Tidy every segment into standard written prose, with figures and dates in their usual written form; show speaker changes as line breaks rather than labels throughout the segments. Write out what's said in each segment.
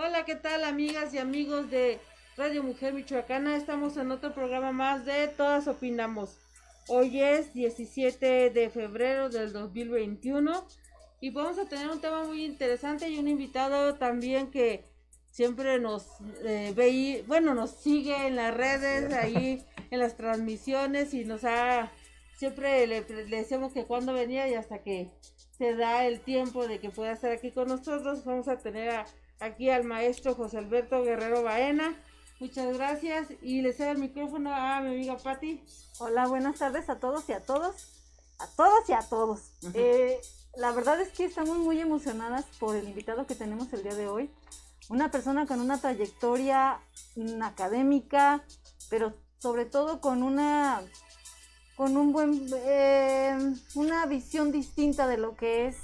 Hola, ¿qué tal amigas y amigos de Radio Mujer Michoacana? Estamos en otro programa más de Todas Opinamos. Hoy es 17 de febrero del 2021 y vamos a tener un tema muy interesante y un invitado también que siempre nos nos sigue en las redes, ahí en las transmisiones y siempre le decíamos que cuando venía y hasta que se da el tiempo de que pueda estar aquí con nosotros. Vamos a tener aquí al maestro José Alberto Guerrero Baena. Muchas gracias y le cedo el micrófono a mi amiga Patti.
Hola, buenas tardes a todos y a todos y a todos. La verdad es que estamos muy emocionadas por el invitado que tenemos el día de hoy. Una persona con una trayectoria académica, pero sobre todo con una visión distinta de lo que es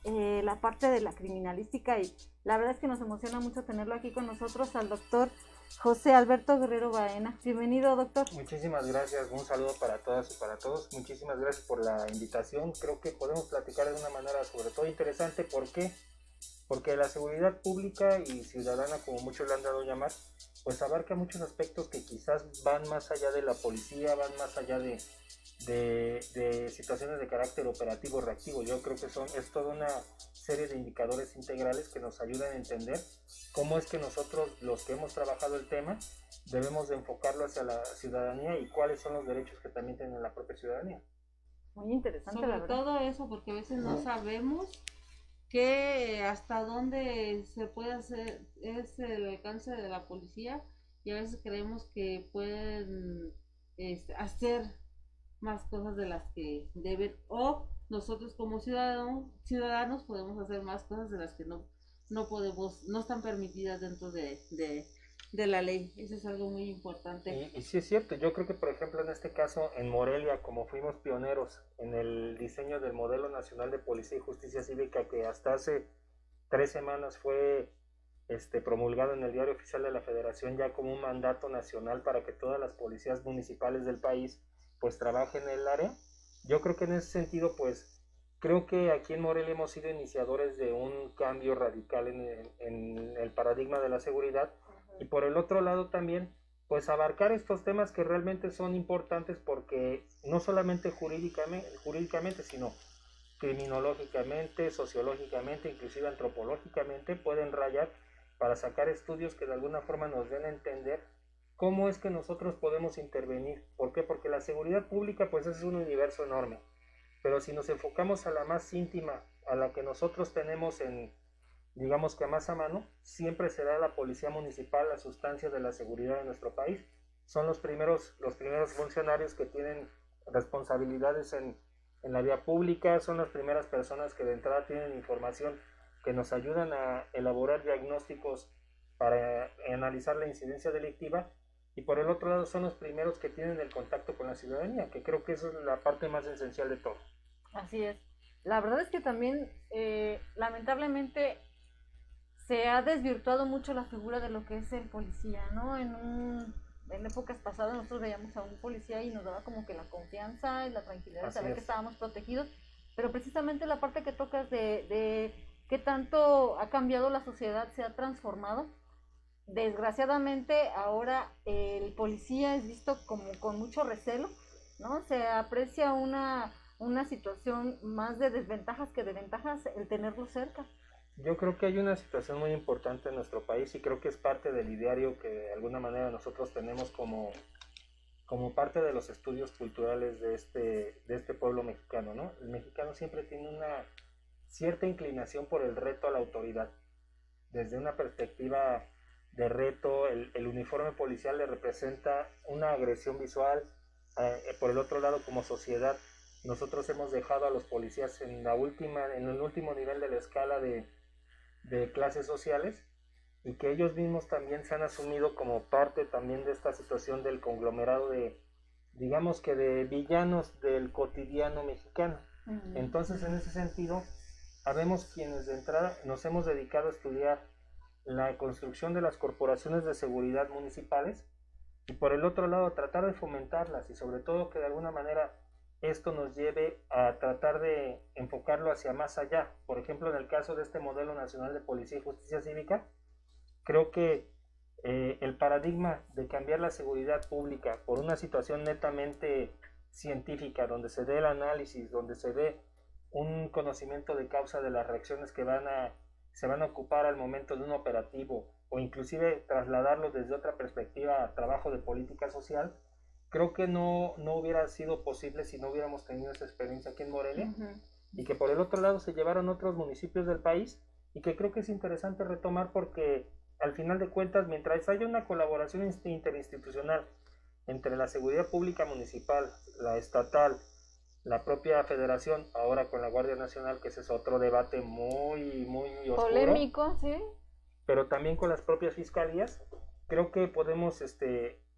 la parte de la criminalística, y la verdad es que nos emociona mucho tenerlo aquí con nosotros, al doctor José Alberto Guerrero Baena. Bienvenido, doctor.
Muchísimas gracias, un saludo para todas y para todos. Muchísimas gracias por la invitación. Creo que podemos platicar de una manera sobre todo interesante. ¿Por qué? Porque la seguridad pública y ciudadana, como muchos le han dado a llamar, pues abarca muchos aspectos que quizás van más allá de la policía, van más allá de situaciones de carácter operativo reactivo. Yo creo que es toda una serie de indicadores integrales que nos ayudan a entender cómo es que nosotros, los que hemos trabajado el tema, debemos de enfocarlo hacia la ciudadanía y cuáles son los derechos que también tiene la propia ciudadanía.
Muy interesante,
sobre todo eso, porque a veces no sabemos que hasta dónde se puede hacer es el alcance de la policía, y a veces creemos que pueden hacer más cosas de las que deben, o nosotros como ciudadanos podemos hacer más cosas de las que no podemos, no están permitidas dentro de la ley. Eso es algo muy importante.
Y sí es cierto, yo creo que por ejemplo en este caso en Morelia, como fuimos pioneros en el diseño del Modelo Nacional de Policía y Justicia Cívica, que hasta hace 3 semanas fue promulgado en el Diario Oficial de la Federación ya como un mandato nacional para que todas las policías municipales del país pues trabajen en el área. Yo creo que en ese sentido pues creo que aquí en Morelia hemos sido iniciadores de un cambio radical en el paradigma de la seguridad, y por el otro lado también pues abarcar estos temas que realmente son importantes, porque no solamente jurídicamente sino criminológicamente, sociológicamente, inclusive antropológicamente pueden rayar para sacar estudios que de alguna forma nos den a entender cómo es que nosotros podemos intervenir. ¿Por qué? Porque la seguridad pública pues es un universo enorme, pero si nos enfocamos a la más íntima, a la que nosotros tenemos digamos que más a mano, siempre será la policía municipal la sustancia de la seguridad de nuestro país. Son los primeros funcionarios que tienen responsabilidades en la vía pública, son las primeras personas que de entrada tienen información que nos ayudan a elaborar diagnósticos para analizar la incidencia delictiva, y por el otro lado son los primeros que tienen el contacto con la ciudadanía, que creo que eso es la parte más esencial de todo.
Así es. La verdad es que también, lamentablemente, se ha desvirtuado mucho la figura de lo que es el policía, ¿no? En épocas pasadas nosotros veíamos a un policía y nos daba como que la confianza y la tranquilidad de saber que estábamos protegidos, pero precisamente la parte que tocas de qué tanto ha cambiado la sociedad, se ha transformado. Desgraciadamente ahora el policía es visto como con mucho recelo, ¿no? Se aprecia una situación más de desventajas que de ventajas el tenerlo cerca.
Yo creo que hay una situación muy importante en nuestro país, y creo que es parte del ideario que de alguna manera nosotros tenemos como parte de los estudios culturales de este pueblo mexicano, ¿no? El mexicano siempre tiene una cierta inclinación por el reto a la autoridad. Desde una perspectiva de reto, el uniforme policial le representa una agresión visual. Por el otro lado, como sociedad, nosotros hemos dejado a los policías en el último nivel de la escala de clases sociales, y que ellos mismos también se han asumido como parte también de esta situación del conglomerado digamos que de villanos del cotidiano mexicano. Entonces, en ese sentido, habemos quienes de entrada nos hemos dedicado a estudiar la construcción de las corporaciones de seguridad municipales, y por el otro lado tratar de fomentarlas, y sobre todo que de alguna manera esto nos lleve a tratar de enfocarlo hacia más allá. Por ejemplo, en el caso de este Modelo Nacional de Policía y Justicia Cívica, Creo que el paradigma de cambiar la seguridad pública por una situación netamente científica, donde se dé el análisis, donde se dé un conocimiento de causa de las reacciones que se van a ocupar al momento de un operativo, o inclusive trasladarlo desde otra perspectiva a trabajo de política social, creo que no hubiera sido posible si no hubiéramos tenido esa experiencia aquí en Morelia, y que por el otro lado se llevaron otros municipios del país, y que creo que es interesante retomar porque al final de cuentas, mientras haya una colaboración interinstitucional entre la seguridad pública municipal, la estatal, la propia federación, ahora con la Guardia Nacional, que ese es otro debate muy oscuro,
polémico, sí,
pero también con las propias fiscalías, creo que podemos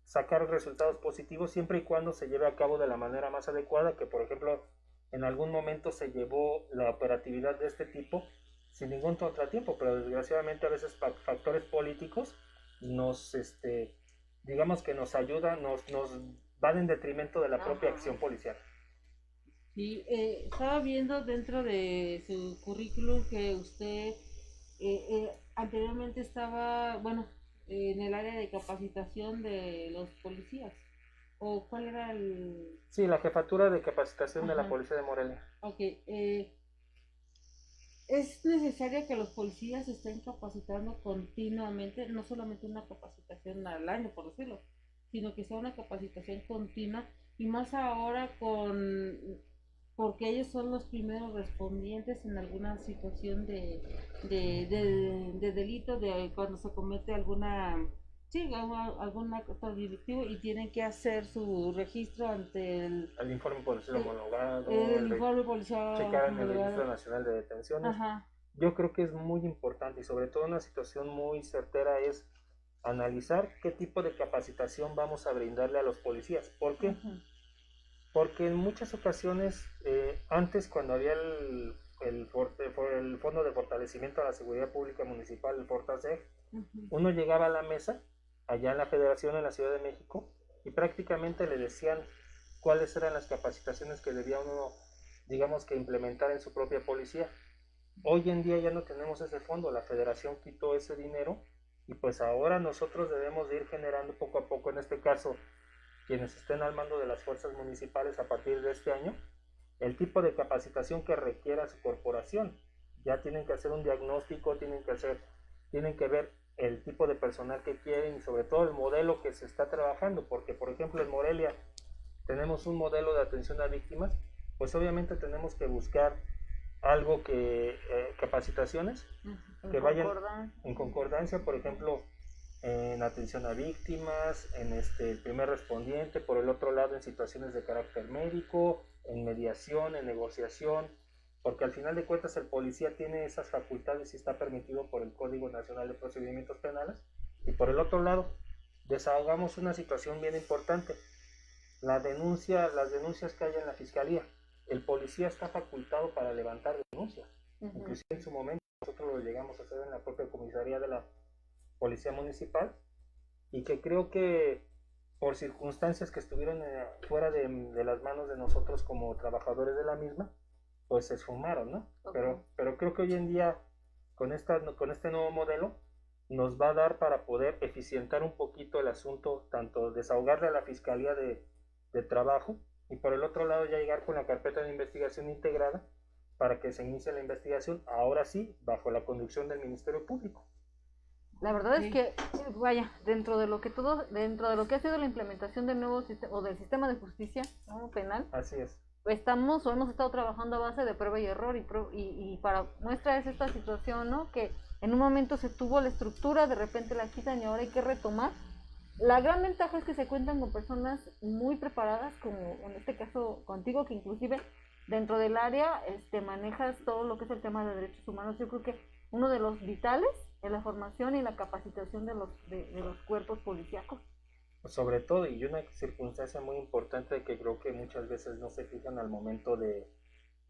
sacar resultados positivos siempre y cuando se lleve a cabo de la manera más adecuada, que por ejemplo en algún momento se llevó la operatividad de este tipo sin ningún contratiempo, pero desgraciadamente a veces factores políticos nos, digamos que nos ayudan, nos van en detrimento de la propia acción policial.
Sí, estaba viendo dentro de su currículum que usted anteriormente estaba, bueno, en el área de capacitación de los policías. ¿O cuál era el...?
Sí, la jefatura de capacitación de la
Ajá.
Policía de Morelia.
Ok, es necesario que los policías se estén capacitando continuamente, no solamente una capacitación al año, por decirlo, sino que sea una capacitación continua y más ahora porque ellos son los primeros respondientes en alguna situación de delito, de cuando se comete sí, algún acto delictivo y tienen que hacer su registro ante
el informe policial homologado,
el informe policial
checar en el
homologado.
Registro Nacional de Detenciones.
Ajá.
Yo creo que es muy importante y sobre todo una situación muy certera es analizar qué tipo de capacitación vamos a brindarle a los policías. ¿Por qué? Porque en muchas ocasiones, antes cuando había el Fondo de Fortalecimiento a la Seguridad Pública Municipal, el FORTASEG, uno llegaba a la mesa, allá en la Federación, en la Ciudad de México, y prácticamente le decían cuáles eran las capacitaciones que debía uno, digamos que implementar en su propia policía. Hoy en día ya no tenemos ese fondo, la Federación quitó ese dinero y pues ahora nosotros debemos de ir generando poco a poco, en este caso, quienes estén al mando de las fuerzas municipales a partir de este año, el tipo de capacitación que requiera su corporación. Ya tienen que hacer un diagnóstico, tienen que ver el tipo de personal que quieren y sobre todo el modelo que se está trabajando, porque por ejemplo en Morelia tenemos un modelo de atención a víctimas, pues obviamente tenemos que buscar algo que capacitaciones que vayan en concordancia, por ejemplo, en atención a víctimas, en el primer respondiente, por el otro lado en situaciones de carácter médico, en mediación, en negociación, porque al final de cuentas el policía tiene esas facultades y está permitido por el Código Nacional de Procedimientos Penales, y por el otro lado desahogamos una situación bien importante, las denuncias que hay en la fiscalía. El policía está facultado para levantar denuncias, inclusive en su momento nosotros lo llegamos a hacer en la propia comisaría de la Policía Municipal, y que creo que por circunstancias que estuvieron fuera de las manos de nosotros como trabajadores de la misma, pues se esfumaron, ¿no? Pero creo que hoy en día con este nuevo modelo nos va a dar para poder eficientar un poquito el asunto, tanto desahogarle a la Fiscalía de Trabajo y por el otro lado ya llegar con la carpeta de investigación integrada para que se inicie la investigación, ahora sí, bajo la conducción del Ministerio Público.
La verdad es que, vaya, dentro de lo que ha sido la implementación del nuevo sistema, o del sistema de justicia, ¿no?, penal,
así es.
Hemos estado trabajando a base de prueba y error, y para muestra es esta situación, ¿no?, que en un momento se tuvo la estructura, de repente la quitan y ahora hay que retomar. La gran ventaja es que se cuentan con personas muy preparadas, como en este caso contigo, que inclusive dentro del área manejas todo lo que es el tema de derechos humanos. Yo creo que uno de los vitales es la formación y la capacitación de los cuerpos policíacos.
Sobre todo, y una circunstancia muy importante que creo que muchas veces no se fijan al momento de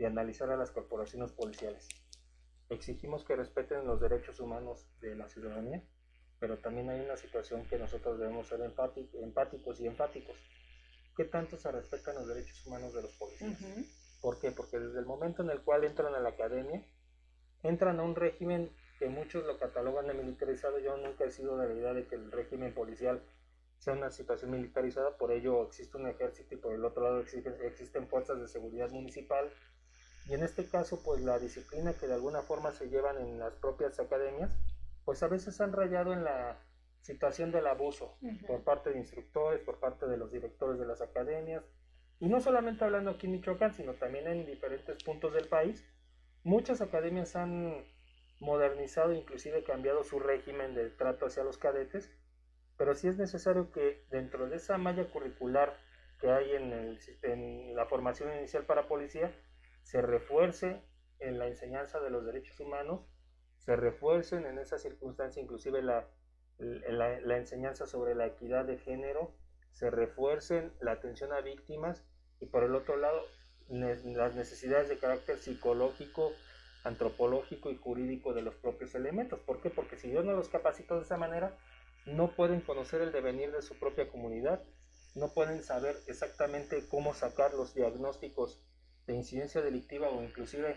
analizar a las corporaciones policiales. Exigimos que respeten los derechos humanos de la ciudadanía, pero también hay una situación que nosotros debemos ser empáticos y enfáticos. ¿Qué tanto se respetan los derechos humanos de los policías? ¿Por qué? Porque desde el momento en el cual entran a la academia, entran a un régimen que muchos lo catalogan de militarizado. Yo nunca he sido de la idea de que el régimen policial sea una situación militarizada, por ello existe un ejército y por el otro lado existen fuerzas de seguridad municipal, y en este caso pues la disciplina que de alguna forma se llevan en las propias academias, pues a veces han rayado en la situación del abuso por parte de instructores, por parte de los directores de las academias, y no solamente hablando aquí en Michoacán, sino también en diferentes puntos del país. Muchas academias han modernizado, inclusive cambiado su régimen de trato hacia los cadetes, pero sí es necesario que dentro de esa malla curricular que hay en la formación inicial para policía, se refuerce en la enseñanza de los derechos humanos, se refuercen en esa circunstancia inclusive la enseñanza sobre la equidad de género, se refuercen la atención a víctimas, y por el otro lado las necesidades de carácter psicológico, antropológico y jurídico de los propios elementos. ¿Por qué? Porque si yo no los capacito de esa manera, no pueden conocer el devenir de su propia comunidad, no pueden saber exactamente cómo sacar los diagnósticos de incidencia delictiva o inclusive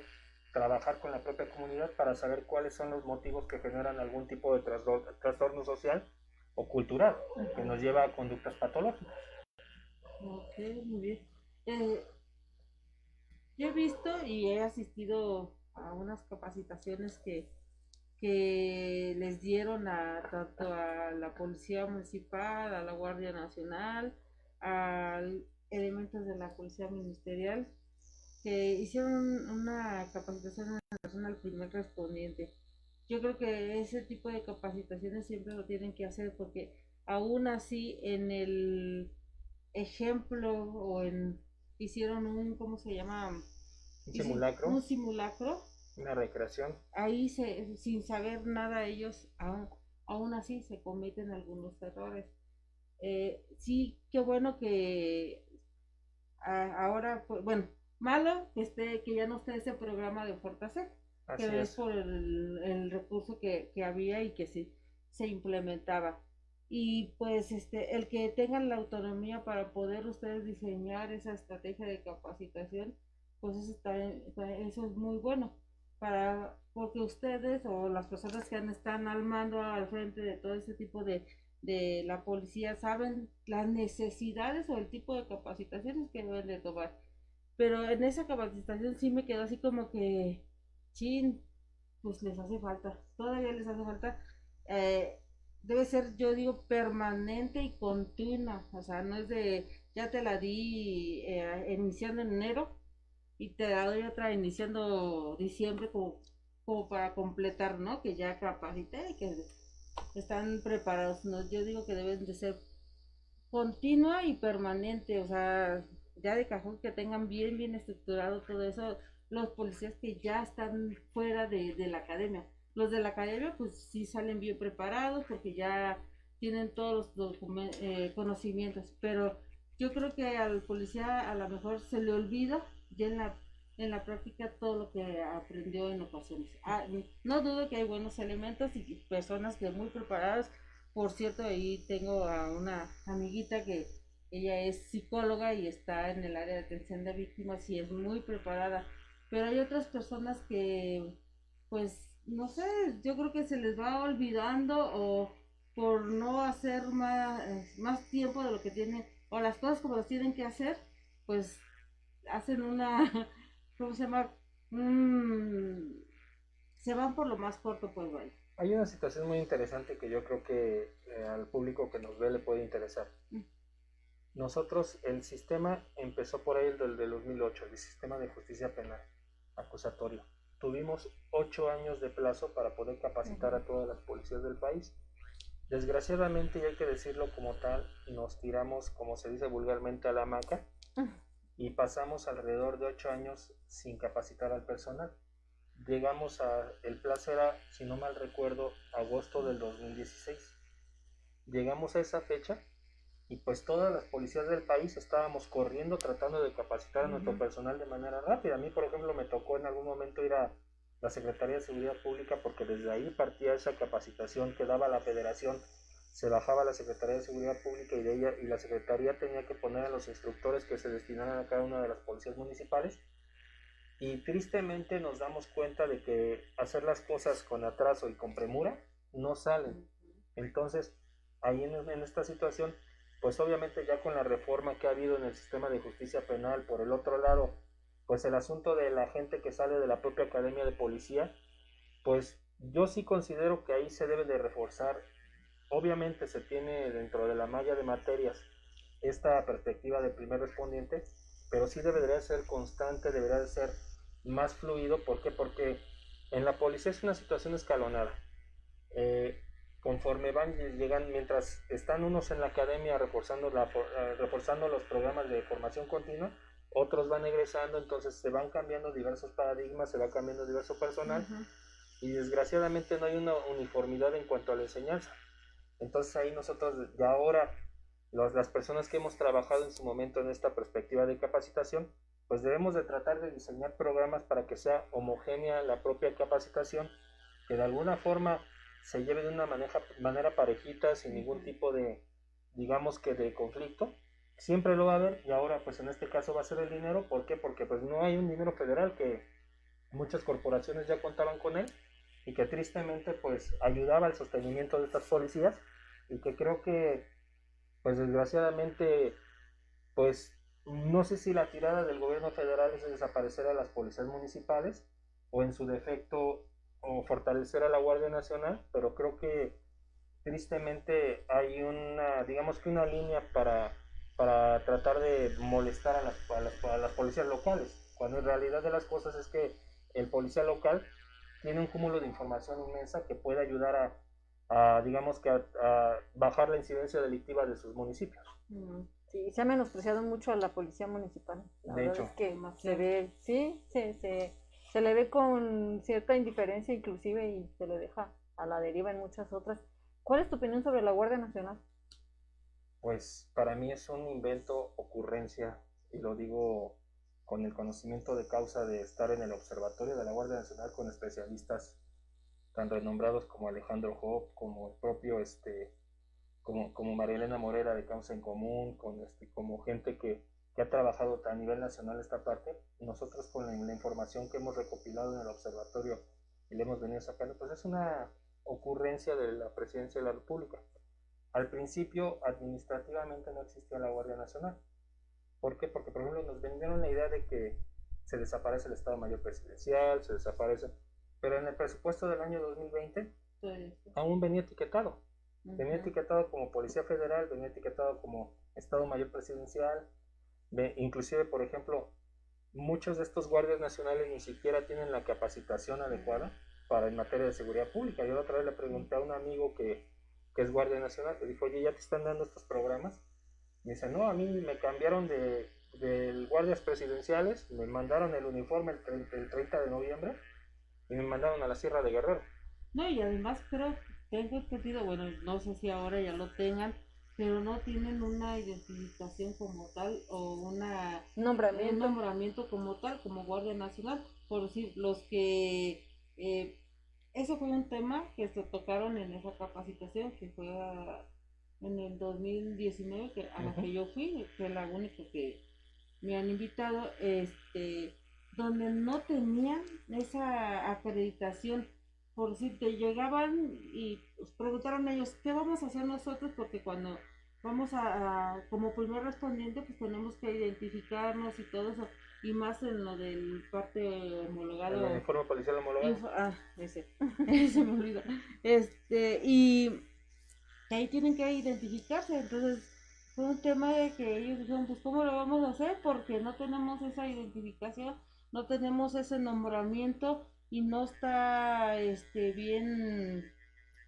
trabajar con la propia comunidad para saber cuáles son los motivos que generan algún tipo de trastorno social o cultural que nos lleva a conductas patológicas.
Ok, muy bien. Yo he visto y he asistido a unas capacitaciones que les dieron tanto a la Policía Municipal, a la Guardia Nacional, a elementos de la Policía Ministerial, que hicieron una capacitación en relación al primer respondiente. Yo creo que ese tipo de capacitaciones siempre lo tienen que hacer, porque aún así en el ejemplo o en hicieron un, ¿cómo se llama?
Un simulacro.
Un simulacro.
Una recreación.
Ahí sin saber nada ellos, aún así se cometen algunos errores. Sí, qué bueno que ahora, pues, bueno, malo que ya no esté ese programa de Fortasec, que es por el recurso que había y que sí se implementaba. Y pues el que tengan la autonomía para poder ustedes diseñar esa estrategia de capacitación, pues eso es muy bueno, porque ustedes o las personas que están al mando, al frente de todo ese tipo de la policía, saben las necesidades o el tipo de capacitaciones que deben de tomar. Pero en esa capacitación sí me quedó así como que, chin, pues les hace falta, todavía les hace falta. Debe ser, yo digo, permanente y continua, o sea, no es de, ya te la di iniciando en enero y te la doy otra iniciando diciembre como para completar, ¿no? Que ya capacité y que están preparados, ¿no? Yo digo que deben de ser continua y permanente, o sea, ya de cajón que tengan bien estructurado todo eso, los policías que ya están fuera de la academia. Los de la academia pues sí salen bien preparados porque ya tienen todos los conocimientos, pero yo creo que al policía a lo mejor se le olvida ya en la práctica todo lo que aprendió en ocasiones. No dudo que hay buenos elementos y personas que muy preparadas. Por cierto, ahí tengo a una amiguita que ella es psicóloga y está en el área de atención de víctimas y es muy preparada, pero hay otras personas que, pues, no sé, yo creo que se les va olvidando o por no hacer más tiempo de lo que tienen, o las cosas como las tienen que hacer, pues hacen ¿cómo se llama? Se van por lo más corto, pues vaya.
Hay una situación muy interesante que yo creo que al público que nos ve le puede interesar. Nosotros, el sistema empezó por ahí del 2008, el sistema de justicia penal acusatorio. Tuvimos 8 años de plazo para poder capacitar a todas las policías del país. Desgraciadamente, y hay que decirlo como tal, nos tiramos, como se dice vulgarmente, a la hamaca y pasamos alrededor de 8 años sin capacitar al personal. Llegamos el plazo era, si no mal recuerdo, agosto del 2016. Llegamos a esa fecha y pues todas las policías del país estábamos corriendo tratando de capacitar a nuestro personal de manera rápida. A mí, por ejemplo, me tocó en algún momento ir a la Secretaría de Seguridad Pública porque desde ahí partía esa capacitación que daba la Federación, se bajaba a la Secretaría de Seguridad Pública y la Secretaría tenía que poner a los instructores que se destinaran a cada una de las policías municipales y tristemente nos damos cuenta de que hacer las cosas con atraso y con premura no salen. Entonces, ahí en esta situación, pues obviamente ya con la reforma que ha habido en el sistema de justicia penal, por el otro lado, pues el asunto de la gente que sale de la propia academia de policía, pues yo sí considero que ahí se debe de reforzar. Obviamente se tiene dentro de la malla de materias esta perspectiva del primer respondiente, pero sí debería ser constante, debería de ser más fluido. ¿Por qué? Porque en la policía es una situación escalonada. Conforme llegan, mientras están unos en la academia reforzando los programas de formación continua, otros van egresando, entonces se van cambiando diversos paradigmas, se va cambiando diverso personal, y desgraciadamente no hay una uniformidad en cuanto a la enseñanza. Entonces ahí nosotros ya ahora, las personas que hemos trabajado en su momento en esta perspectiva de capacitación, pues debemos de tratar de diseñar programas para que sea homogénea la propia capacitación, que de alguna forma se lleve de una manera parejita, sin ningún tipo de, digamos que de conflicto. Siempre lo va a haber, y ahora pues en este caso va a ser el dinero. ¿Por qué? Porque pues no hay un dinero federal, que muchas corporaciones ya contaban con él, y que tristemente pues ayudaba al sostenimiento de estas policías, y que creo que pues desgraciadamente pues no sé si la tirada del gobierno federal es desaparecer a las policías municipales, o en su defecto o fortalecer a la Guardia Nacional, pero creo que tristemente hay una, digamos que una línea para tratar de molestar a las policías locales, cuando en realidad de las cosas es que el policía local tiene un cúmulo de información inmensa que puede ayudar digamos que a bajar la incidencia delictiva de sus municipios.
Sí, se ha menospreciado mucho a la policía municipal. La
de
verdad
hecho,
es que se ve, sí, se le ve con cierta indiferencia inclusive, y se le deja a la deriva en muchas otras. ¿Cuál es tu opinión sobre la Guardia Nacional?
pues para mí es un invento, ocurrencia, y lo digo con el conocimiento de causa de estar en el observatorio de la Guardia Nacional con especialistas tan renombrados como Alejandro Job, como el propio como María Elena Morera de Causa en Común, como gente que ha trabajado a nivel nacional esta parte. Nosotros con la información que hemos recopilado en el observatorio y le hemos venido sacando, pues es una ocurrencia de la Presidencia de la República. Al principio administrativamente no existía la Guardia Nacional. ¿Por qué? Porque por ejemplo nos vendieron la idea de que se desaparece el Estado Mayor Presidencial, se desaparece, pero en el presupuesto del año 2020 aún venía etiquetado. Venía etiquetado como Policía Federal, venía etiquetado como Estado Mayor Presidencial. Inclusive, por ejemplo, muchos de estos guardias nacionales ni siquiera tienen la capacitación adecuada para en materia de seguridad pública. Yo la otra vez le pregunté a un amigo que es guardia nacional, le dijo, oye, ¿ya te están dando estos programas? Me dice, no, a mí me cambiaron de guardias presidenciales, me mandaron el uniforme el 30 de noviembre y me mandaron a la Sierra de Guerrero.
No, y además tengo entendido, bueno, no sé si ahora ya lo tengan, pero no tienen una identificación como tal, o un nombramiento como tal, como Guardia Nacional. Por decir, los que eso fue un tema que se tocaron en esa capacitación que fue en el 2019, a la que yo fui, que es la única que me han invitado, donde no tenían esa acreditación. Por si te llegaban y preguntaron a ellos, ¿qué vamos a hacer nosotros? Porque cuando vamos como primer respondiente, pues tenemos que identificarnos y todo eso, y más en lo del parte homologado.
El uniforme policial homologado.
Ese me olvidó. Y ahí tienen que identificarse. Entonces fue un tema de que ellos dijeron, pues ¿cómo lo vamos a hacer? Porque no tenemos esa identificación, no tenemos ese nombramiento, y no está bien,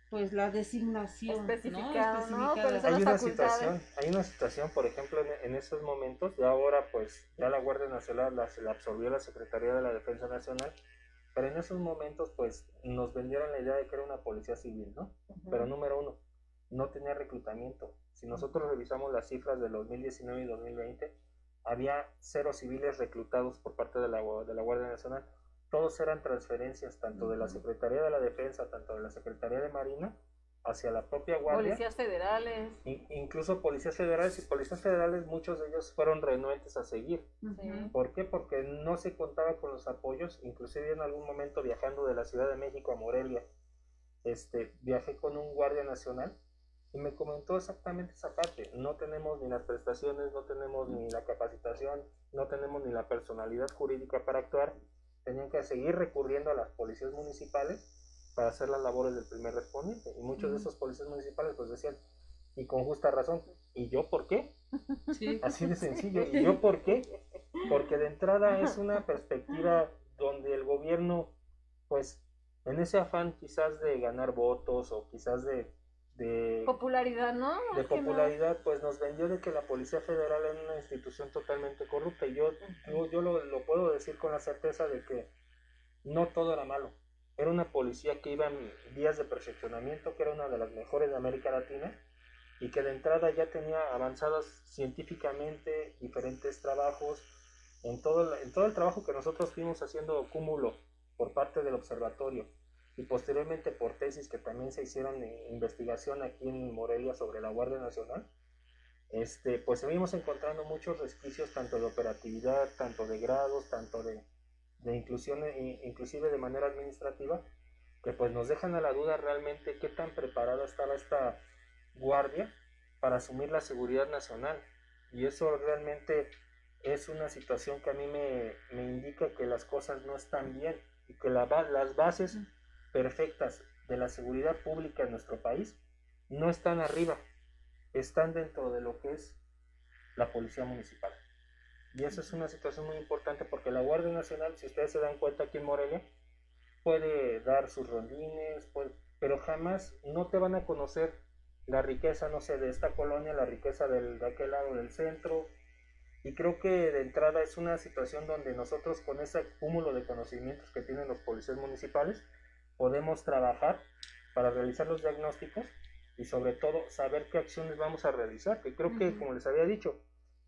pues la designación
especificada, ¿no?
Hay una situación, por ejemplo, en esos momentos, y ahora pues ya la Guardia Nacional la absorbió la Secretaría de la Defensa Nacional, pero en esos momentos pues nos vendieron la idea de que era una policía civil, ¿no? Pero número uno, no tenía reclutamiento. Si nosotros revisamos las cifras de 2019 y 2020, había 0 civiles reclutados por parte de la Guardia Nacional. Todos eran transferencias, tanto de la Secretaría de la Defensa, tanto de la Secretaría de Marina, hacia la propia Guardia.
Policías federales.
Incluso policías federales, muchos de ellos fueron renuentes a seguir.
Sí.
¿Por qué? Porque no no se contaba con los apoyos, inclusive en algún momento viajando de la Ciudad de México a Morelia, viajé con un guardia nacional y me comentó exactamente esa parte. No tenemos ni las prestaciones, no tenemos ni la capacitación, no tenemos ni la personalidad jurídica para actuar. Tenían que seguir recurriendo a las policías municipales para hacer las labores del primer respondiente. Y muchos de esos policías municipales pues decían, y con justa razón, ¿y yo por qué?
Sí.
Así de sencillo. ¿Y yo por qué? Porque de entrada es una perspectiva donde el gobierno, pues, en ese afán quizás de ganar votos o quizás de
popularidad, ¿no?
de popularidad, pues nos vendió de que la Policía Federal era una institución totalmente corrupta. Y yo lo puedo decir con la certeza de que no todo era malo. Era una policía que iba en vías de perfeccionamiento, que era una de las mejores de América Latina, y que de entrada ya tenía avanzadas científicamente diferentes trabajos, en todo el trabajo que nosotros fuimos haciendo cúmulo por parte del observatorio, y posteriormente por tesis que también se hicieron en investigación aquí en Morelia sobre la Guardia Nacional, pues seguimos encontrando muchos resquicios tanto de operatividad, tanto de grados, tanto de inclusión, inclusive de manera administrativa, que pues nos dejan a la duda realmente qué tan preparada estaba esta guardia para asumir la seguridad nacional. Y eso realmente es una situación que a mí me indica que las cosas no están bien y que las bases perfectas de la seguridad pública en nuestro país no están arriba, están dentro de lo que es la policía municipal. Y eso es una situación muy importante porque la Guardia Nacional, si ustedes se dan cuenta aquí en Morelia, puede dar sus rondines, pero jamás no te van a conocer la riqueza, no sé, de esta colonia, la riqueza de aquel lado del centro. Y creo que de entrada es una situación donde nosotros con ese cúmulo de conocimientos que tienen los policías municipales podemos trabajar para realizar los diagnósticos y sobre todo saber qué acciones vamos a realizar, que creo que como les había dicho,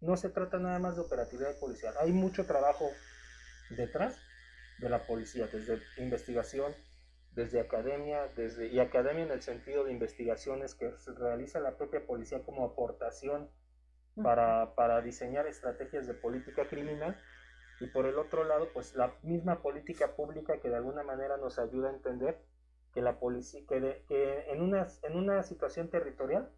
no se trata nada más de operatividad policial, hay mucho trabajo detrás de la policía, desde investigación, desde academia, y academia en el sentido de investigaciones que realiza la propia policía como aportación para diseñar estrategias de política criminal, y por el otro lado, pues la misma política pública que de alguna manera nos ayuda a entender que la policía, que en una situación territorial,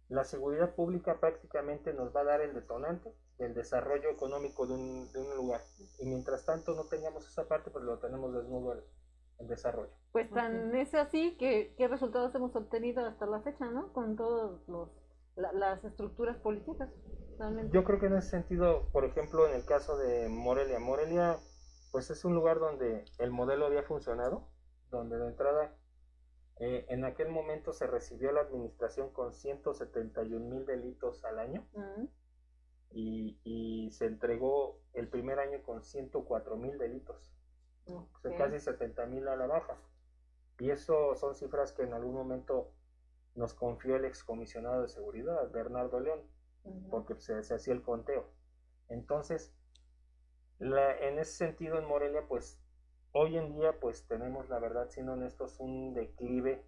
la seguridad pública prácticamente nos va a dar el detonante del desarrollo económico de un lugar. Y mientras tanto no tengamos esa parte, pues lo tenemos desnudo el desarrollo.
Pues tan es así que qué resultados hemos obtenido hasta la fecha, ¿no? Con todos las estructuras políticas. Realmente.
Yo creo que en ese sentido, por ejemplo, en el caso de Morelia, pues es un lugar donde el modelo había funcionado, donde de entrada en aquel momento se recibió la administración con 171,000 delitos al año y se entregó el primer año con 104,000 delitos, o sea, casi 70,000 a la baja. Y eso son cifras que en algún momento nos confió el excomisionado de seguridad, Bernardo León, porque se hacía el conteo. Entonces, en ese sentido en Morelia, pues hoy en día pues tenemos, la verdad, siendo honestos, un declive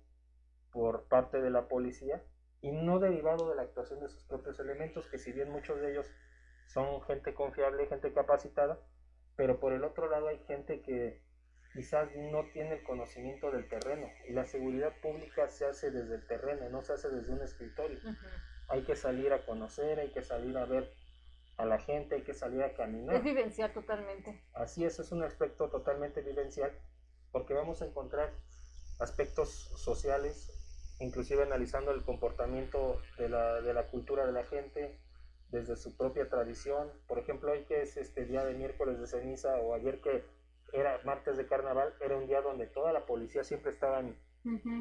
por parte de la policía, y no derivado de la actuación de sus propios elementos, que si bien muchos de ellos son gente confiable, gente capacitada, pero por el otro lado hay gente que quizás no tiene el conocimiento del terreno, y la seguridad pública se hace desde el terreno, no se hace desde un escritorio. Hay que salir a conocer, hay que salir a ver a la gente, hay que salir a caminar.
Es vivencial totalmente.
Así es un aspecto totalmente vivencial, porque vamos a encontrar aspectos sociales, inclusive analizando el comportamiento de la cultura de la gente, desde su propia tradición. Por ejemplo, hoy que es día de miércoles de ceniza, o ayer que era martes de carnaval, era un día donde toda la policía siempre estaba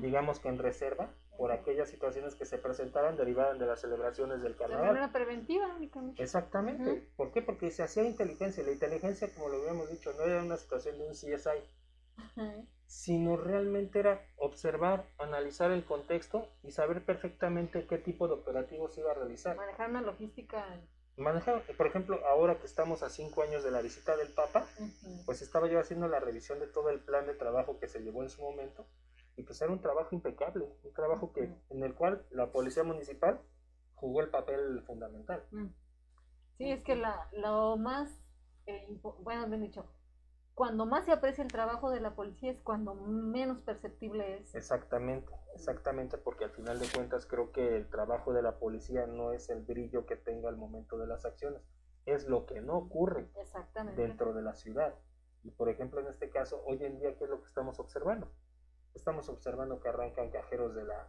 digamos que en reserva por aquellas situaciones que se presentaban derivadas de las celebraciones del carnaval.
De manera preventiva, únicamente.
Exactamente. ¿Por qué? Porque se hacía inteligencia. La inteligencia, como lo habíamos dicho, no era una situación de un CSI, sino realmente era observar, analizar el contexto y saber perfectamente qué tipo de operativos se iba a realizar.
Manejar una logística.
Por ejemplo, ahora que estamos a 5 años de la visita del Papa, pues estaba yo haciendo la revisión de todo el plan de trabajo que se llevó en su momento, y pues era un trabajo impecable, un trabajo en el cual la policía municipal jugó el papel fundamental.
Sí, es que lo más bueno, bien dicho, cuando más se aprecia el trabajo de la policía es cuando menos perceptible es.
Exactamente, porque al final de cuentas creo que el trabajo de la policía no es el brillo que tenga al momento de las acciones, es lo que no ocurre dentro de la ciudad. Y por ejemplo, en este caso, hoy en día, ¿qué es lo que estamos observando? Estamos observando que arrancan cajeros de la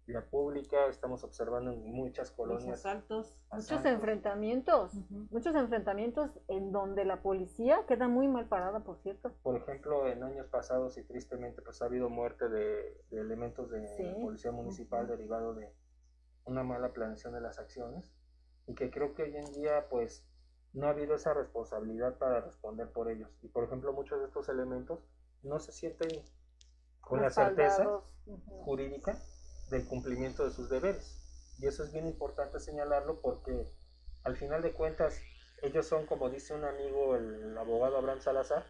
vía pública, estamos observando en muchas colonias
asaltos.
Muchos enfrentamientos, muchos enfrentamientos en donde la policía queda muy mal parada, por cierto.
Por ejemplo, en años pasados y tristemente pues ha habido muerte de elementos de policía municipal derivado de una mala planeación de las acciones, y que creo que hoy en día pues no ha habido esa responsabilidad para responder por ellos. Y por ejemplo, muchos de estos elementos no se sienten con la certeza jurídica del cumplimiento de sus deberes. Y eso es bien importante señalarlo, porque al final de cuentas ellos son, como dice un amigo, el abogado Abraham Salazar,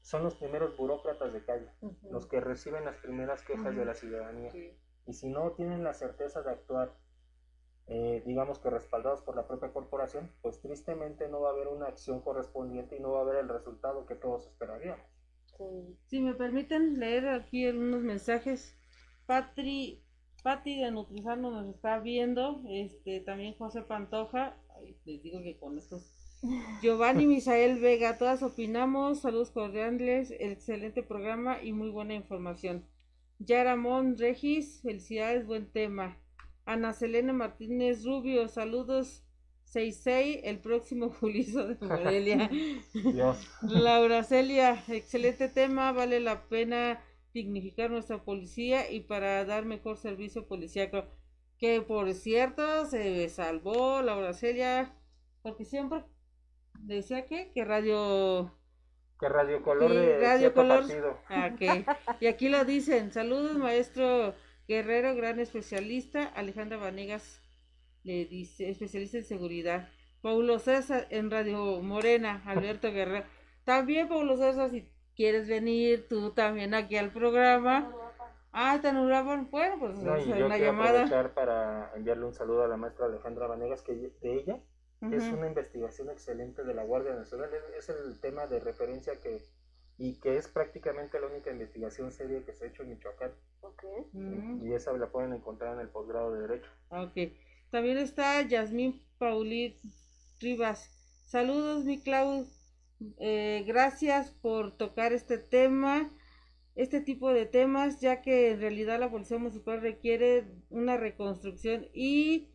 son los primeros burócratas de calle, los que reciben las primeras quejas de la ciudadanía. Y si no tienen la certeza de actuar, digamos que respaldados por la propia corporación, pues tristemente no va a haber una acción correspondiente y no va a haber el resultado que todos esperaríamos.
Si me permiten leer aquí algunos mensajes. Patti de Nutrizano nos está viendo, también José Pantoja, les digo que con estos, Giovanni Misael Vega, todas opinamos, saludos cordiales, excelente programa y muy buena información. Yaramón Regis, felicidades, buen tema. Ana Selene Martínez Rubio, saludos. 66, el próximo Julizo de Morelia. Laura Celia, excelente tema, vale la pena dignificar nuestra policía y para dar mejor servicio policíaco. Que por cierto se salvó Laura Celia, porque siempre decía que Radio
Color de
Radio
cierto
Color.
partido.
Okay. Y aquí lo dicen, saludos maestro Guerrero, gran especialista. Alejandra Vanegas le dice, especialista en seguridad. Paulo César en Radio Morena, Alberto Guerrero. También Paulo César, si quieres venir tú también aquí al programa. Tan Uraban, bueno, pues
no, y yo quiero aprovechar para enviarle un saludo a la maestra Alejandra Vanegas, que de ella es una investigación excelente de la Guardia Nacional, es el tema de referencia que es prácticamente la única investigación seria que se ha hecho en Michoacán. Y esa la pueden encontrar en el posgrado de Derecho.
También está Yasmín Paulit Rivas. Saludos, mi Clau. Gracias por tocar este tipo de temas, ya que en realidad la policía municipal requiere una reconstrucción y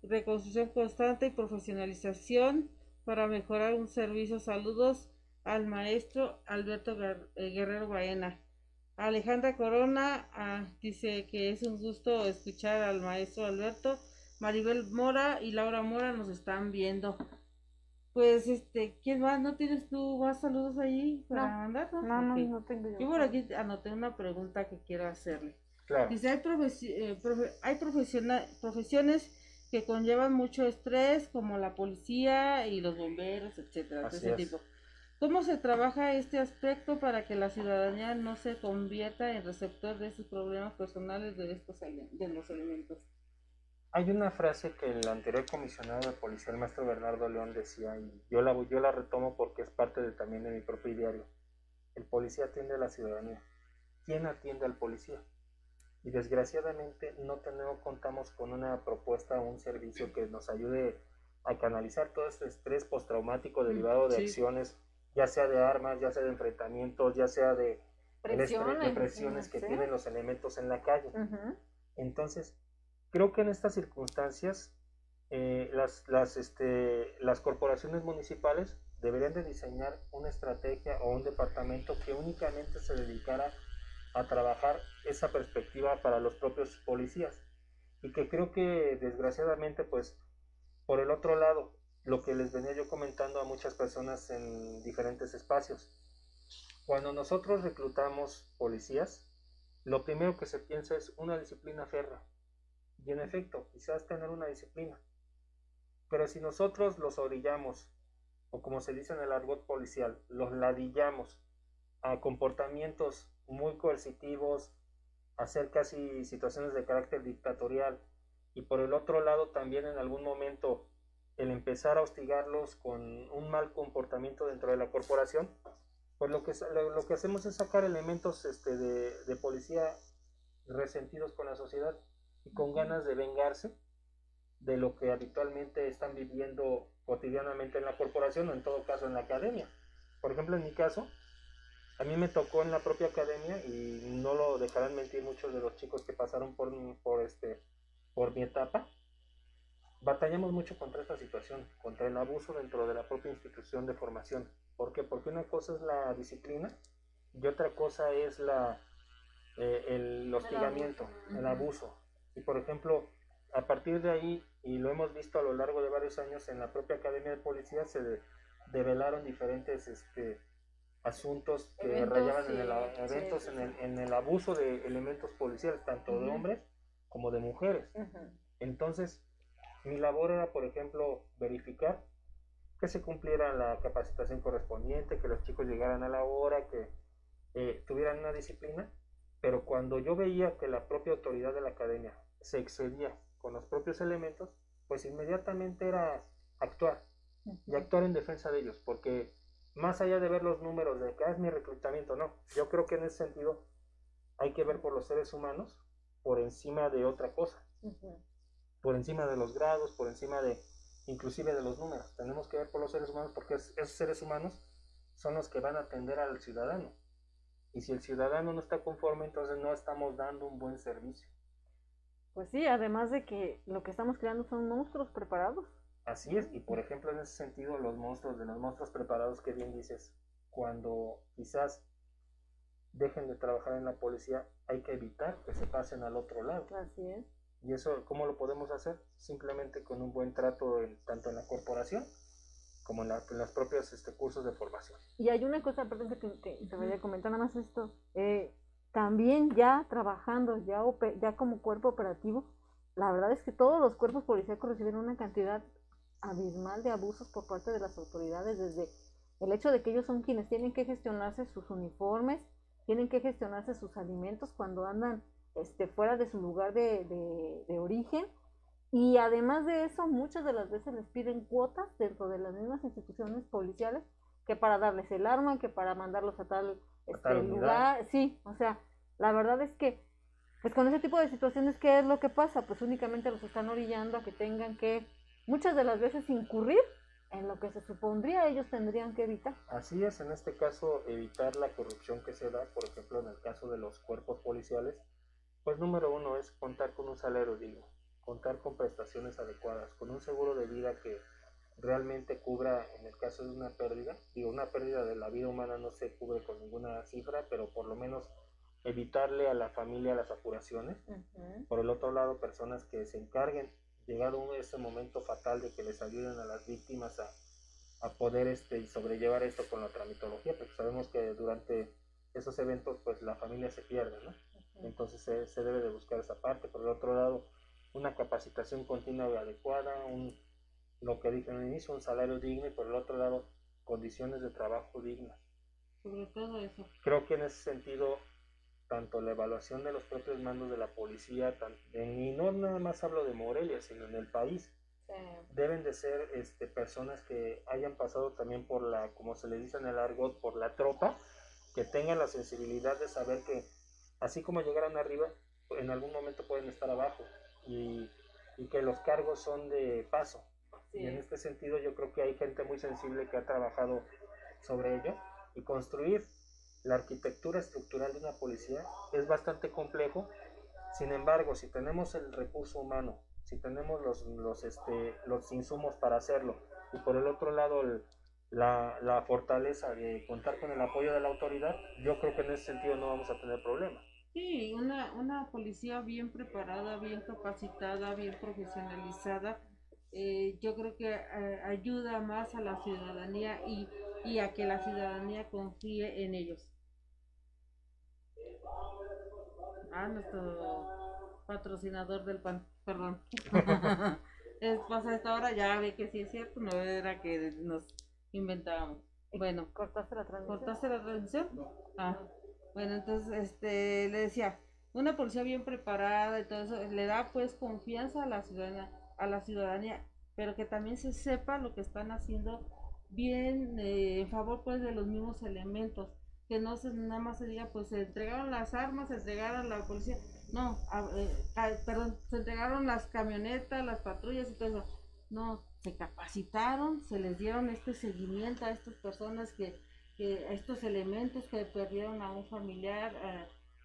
reconstrucción constante y profesionalización para mejorar un servicio. Saludos al maestro Alberto Guerrero Baena. Alejandra Corona dice que es un gusto escuchar al maestro Alberto. Maribel Mora y Laura Mora nos están viendo. Pues, ¿quién más? ¿No tienes tú más saludos ahí para mandar?
No tengo yo.
Yo por aquí anoté una pregunta que quiero hacerle.
Claro.
Dice, hay profesiones que conllevan mucho estrés, como la policía y los bomberos, etcétera, de ese tipo. ¿Cómo se trabaja este aspecto para que la ciudadanía no se convierta en receptor de esos problemas personales de los elementos?
Hay una frase que el anterior comisionado de policía, el maestro Bernardo León, decía, y yo la retomo porque es parte también de mi propio diario. El policía atiende a la ciudadanía. ¿Quién atiende al policía? Y desgraciadamente no contamos con una propuesta o un servicio que nos ayude a canalizar todo este estrés postraumático derivado de acciones, ya sea de armas, ya sea de enfrentamientos, ya sea de presiones que tienen los elementos en la calle. Entonces, creo que en estas circunstancias las corporaciones municipales deberían de diseñar una estrategia o un departamento que únicamente se dedicara a trabajar esa perspectiva para los propios policías, y que creo que desgraciadamente pues por el otro lado, lo que les venía yo comentando a muchas personas en diferentes espacios, cuando nosotros reclutamos policías, lo primero que se piensa es una disciplina férrea, y en efecto quizás tener una disciplina, pero si nosotros los orillamos, o como se dice en el argot policial, los ladillamos a comportamientos muy coercitivos, hacer casi situaciones de carácter dictatorial, y por el otro lado también en algún momento el empezar a hostigarlos con un mal comportamiento dentro de la corporación, pues lo que hacemos es sacar elementos de policía resentidos con la sociedad y con ganas de vengarse de lo que habitualmente están viviendo cotidianamente en la corporación o en todo caso en la academia. Por ejemplo, en mi caso, a mí me tocó en la propia academia, y no lo dejarán mentir muchos de los chicos que pasaron por mi etapa, batallamos mucho contra esta situación, contra el abuso dentro de la propia institución de formación. ¿Por qué? Porque una cosa es la disciplina y otra cosa es el hostigamiento, el abuso. Y por ejemplo, a partir de ahí, y lo hemos visto a lo largo de varios años, en la propia Academia de Policía se develaron diferentes asuntos que
Eventos,
rayaban
sí,
en eventos
sí.
en el abuso de elementos policiales, tanto de hombres como de mujeres. Entonces, mi labor era, por ejemplo, verificar que se cumpliera la capacitación correspondiente, que los chicos llegaran a la hora, que tuvieran una disciplina, pero cuando yo veía que la propia autoridad de la academia se excedía con los propios elementos, pues inmediatamente era actuar, y actuar en defensa de ellos, porque más allá de ver los números de que es mi reclutamiento, no, yo creo que en ese sentido hay que ver por los seres humanos por encima de otra cosa, por encima de los grados, por encima de inclusive de los números. Tenemos que ver por los seres humanos, porque esos seres humanos son los que van a atender al ciudadano, y si el ciudadano no está conforme, entonces no estamos dando un buen servicio.
Pues sí, además de que lo que estamos creando son monstruos preparados.
Así es, y por ejemplo en ese sentido los monstruos preparados que bien dices, cuando quizás dejen de trabajar en la policía, hay que evitar que se pasen al otro lado.
Así es.
¿Y eso cómo lo podemos hacer? Simplemente con un buen trato tanto en la corporación como en los propios cursos de formación.
Y hay una cosa, perdón que te vaya a comentar nada más esto, también ya trabajando, ya como cuerpo operativo, la verdad es que todos los cuerpos policíacos reciben una cantidad abismal de abusos por parte de las autoridades, desde el hecho de que ellos son quienes tienen que gestionarse sus uniformes, tienen que gestionarse sus alimentos cuando andan fuera de su lugar de origen, y además de eso muchas de las veces les piden cuotas dentro de las mismas instituciones policiales, que para darles el arma, que para mandarlos a tal lugar, sí, o sea, la verdad es que pues con ese tipo de situaciones, ¿qué es lo que pasa? Pues únicamente los están orillando a que tengan que muchas de las veces incurrir en lo que se supondría ellos tendrían que evitar.
Así es, en este caso evitar la corrupción que se da, por ejemplo en el caso de los cuerpos policiales, pues número uno es contar con un salario digno, contar con prestaciones adecuadas, con un seguro de vida que realmente cubra en el caso de una pérdida. Digo, una pérdida de la vida humana no se cubre con ninguna cifra, pero por lo menos evitarle a la familia las apuraciones. Por el otro lado, personas que se encarguen, llegado ese momento fatal, de que les ayuden a las víctimas a poder sobrellevar esto con la tramitología, porque sabemos que durante esos eventos pues la familia se pierde, ¿no? Entonces se debe de buscar esa parte. Por el otro lado, una capacitación continua y adecuada, lo que dije en el inicio, un salario digno, y por el otro lado, condiciones de trabajo dignas.
Sobre todo eso.
Creo que en ese sentido, tanto la evaluación de los propios mandos de la policía, y no nada más hablo de Morelia, sino en el país, deben de ser personas que hayan pasado también por como se le dice en el argot, por la tropa, que tengan la sensibilidad de saber que así como llegaron arriba, en algún momento pueden estar abajo, y que los cargos son de paso. Sí. Y en este sentido yo creo que hay gente muy sensible que ha trabajado sobre ello, y construir la arquitectura estructural de una policía es bastante complejo. Sin embargo, si tenemos el recurso humano, si tenemos los insumos para hacerlo, y por el otro lado la fortaleza de contar con el apoyo de la autoridad, yo creo que en ese sentido no vamos a tener problemas.
Sí, una policía bien preparada, bien capacitada, bien profesionalizada, yo creo que ayuda más a la ciudadanía y a que la ciudadanía confíe en ellos. Nuestro patrocinador del pan, perdón. Pasa esta hora, ya ve que sí es cierto, no era que nos inventábamos. Bueno,
¿cortaste la transmisión?
¿Cortaste la transmisión? Bueno, entonces le decía, una policía bien preparada y todo eso le da pues confianza a la ciudadanía, pero que también se sepa lo que están haciendo bien en favor pues de los mismos elementos, que no se nada más se diga pues se entregaron las armas, se entregaron la policía, no, perdón, se entregaron las camionetas, las patrullas y todo eso, no, se capacitaron, se les dieron este seguimiento a estas personas a estos elementos que perdieron a un familiar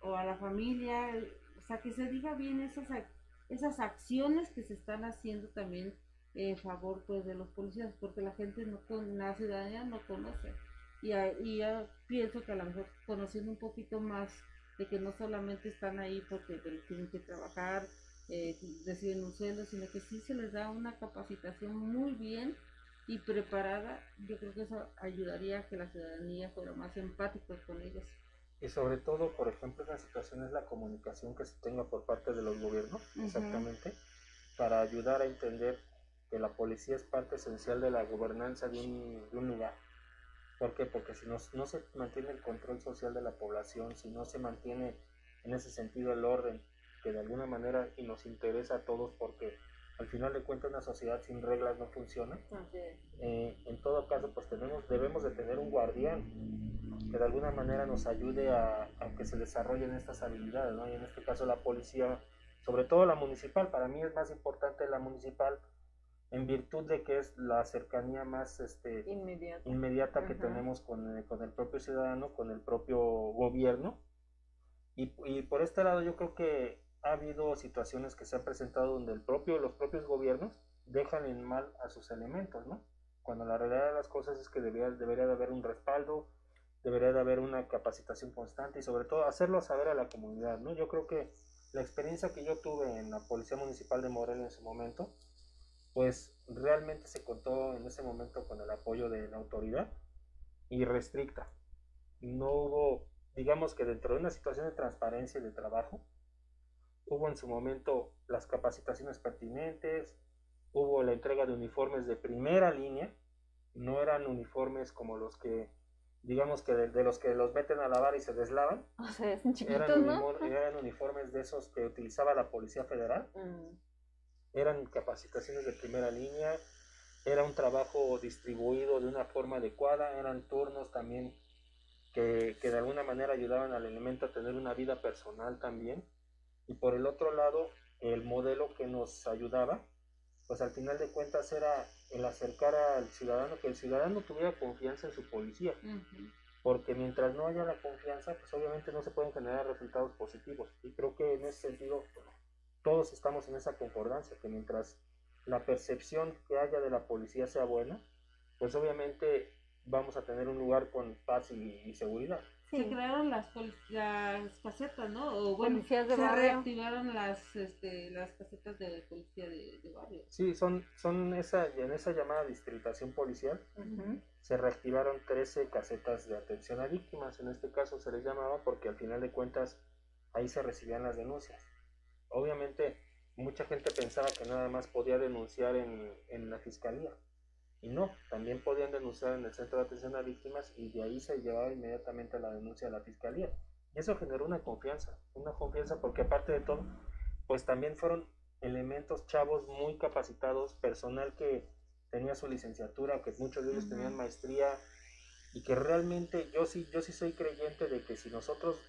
o a la familia, o sea, que se diga bien esas acciones que se están haciendo también en favor pues de los policías, porque la gente la ciudadanía no conoce y ya pienso que a lo mejor conociendo un poquito más de que no solamente están ahí porque tienen que trabajar, reciben un sueldo, sino que sí se les da una capacitación muy bien y preparada, yo creo que eso ayudaría a que la ciudadanía fuera más empática con ellos.
Y sobre todo, por ejemplo, en la situación es la comunicación que se tenga por parte de los gobiernos, exactamente, para ayudar a entender que la policía es parte esencial de la gobernanza de un lugar. ¿Por qué? Porque si no se mantiene el control social de la población, si no se mantiene en ese sentido el orden, que de alguna manera y nos interesa a todos porque al final de cuentas una sociedad sin reglas no funciona. En todo caso pues debemos de tener un guardián que de alguna manera nos ayude a que se desarrollen estas habilidades, ¿no? Y en este caso la policía, sobre todo la municipal, para mí es más importante la municipal en virtud de que es la cercanía más inmediata que tenemos con el propio ciudadano, con el propio gobierno. Y por este lado yo creo que ha habido situaciones que se han presentado donde los propios gobiernos dejan en mal a sus elementos, ¿no? Cuando la realidad de las cosas es que debería de haber un respaldo, debería de haber una capacitación constante y sobre todo hacerlo saber a la comunidad, ¿no? Yo creo que la experiencia que yo tuve en la Policía Municipal de Morelia en su momento, pues realmente se contó en ese momento con el apoyo de la autoridad y restricta. No hubo, digamos que dentro de una situación de transparencia y de trabajo, hubo en su momento las capacitaciones pertinentes, hubo la entrega de uniformes de primera línea, no eran uniformes como los que, digamos que de los que los meten a lavar y se deslavan.
O sea, es chiquitos, ¿no?
Eran uniformes de esos que utilizaba la Policía Federal. Eran capacitaciones de primera línea, era un trabajo distribuido de una forma adecuada, eran turnos también que de alguna manera ayudaban al elemento a tener una vida personal también. Y por el otro lado, el modelo que nos ayudaba, pues al final de cuentas era el acercar al ciudadano, que el ciudadano tuviera confianza en su policía. Porque mientras no haya la confianza, pues obviamente no se pueden generar resultados positivos. Y creo que en ese sentido todos estamos en esa concordancia, que mientras la percepción que haya de la policía sea buena, pues obviamente vamos a tener un lugar con paz y seguridad.
Sí. Se crearon las casetas, ¿no? O bueno,
policías de
se
barrio.
reactivaron las casetas de policía de barrio.
Sí, en esa llamada distritación policial se reactivaron 13 casetas de atención a víctimas, en este caso se les llamaba porque al final de cuentas ahí se recibían las denuncias. Obviamente mucha gente pensaba que nada más podía denunciar en la fiscalía y no, también podían denunciar en el centro de atención a víctimas y de ahí se llevaba inmediatamente la denuncia a la fiscalía y eso generó una confianza porque aparte de todo pues también fueron elementos chavos muy capacitados, personal que tenía su licenciatura, que muchos de ellos tenían maestría y que realmente yo sí soy creyente de que si nosotros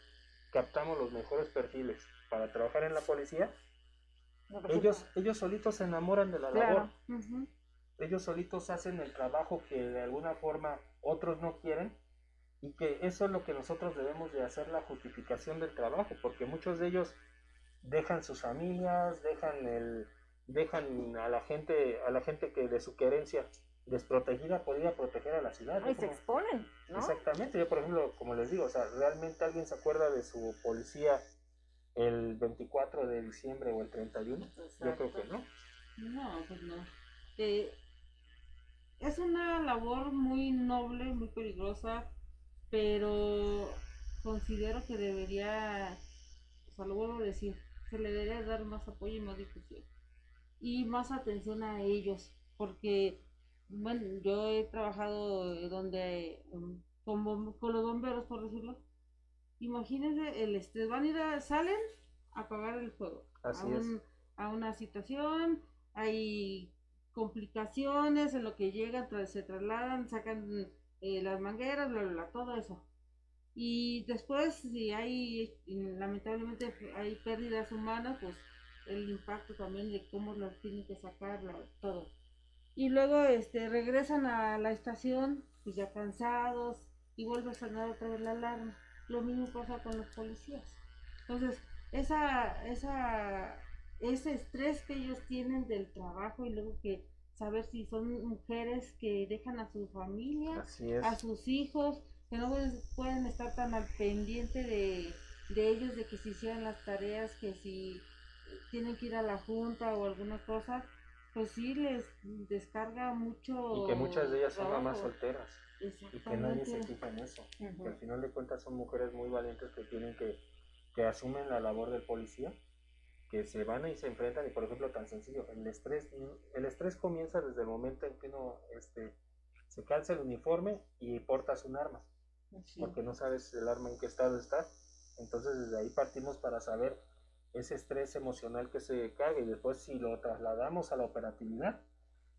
captamos los mejores perfiles para trabajar en la policía, ellos solitos se enamoran de la labor. Ellos solitos hacen el trabajo que de alguna forma otros no quieren y que eso es lo que nosotros debemos de hacer, la justificación del trabajo, porque muchos de ellos dejan sus familias, dejan a la gente que de su querencia desprotegida podría proteger a la ciudad.
Y se exponen, ¿no?
Exactamente, yo por ejemplo, como les digo, o sea, ¿realmente alguien se acuerda de su policía el 24 de diciembre o el 31? Exacto. Yo creo que no.
No, pues no. Es una labor muy noble, muy peligrosa, pero considero que debería, o sea, lo vuelvo a decir, se le debería dar más apoyo y más difusión y más atención a ellos, porque bueno, yo he trabajado donde con los bomberos, por decirlo. Imagínense el estrés, salen a apagar el fuego.
Así es.
A una situación, hay complicaciones en lo que llegan, se trasladan, sacan las mangueras, bla, bla, bla, todo eso. Y después, si hay, lamentablemente, hay pérdidas humanas, pues el impacto también de cómo las tienen que sacar, todo. Y luego regresan a la estación, pues ya cansados, y vuelve a sonar otra vez la alarma. Lo mismo pasa con los policías. Entonces, ese estrés que ellos tienen del trabajo y luego que saber si son mujeres que dejan a su familia,
Así es.
a sus hijos, que no pueden estar tan al pendiente de ellos, de que si hicieran las tareas, que si tienen que ir a la junta o alguna cosa, pues sí les descarga mucho.
Y que muchas de ellas son
trabajo.
mamás solteras. Y que nadie se fija en eso. Que al final de cuentas son mujeres muy valientes que tienen que asumen la labor del policía, que se van y se enfrentan. Y por ejemplo, tan sencillo, el estrés comienza desde el momento en que uno se calza el uniforme y portas un arma, porque no sabes el arma en qué estado está. Entonces desde ahí partimos para saber ese estrés emocional que se carga, y después si lo trasladamos a la operatividad,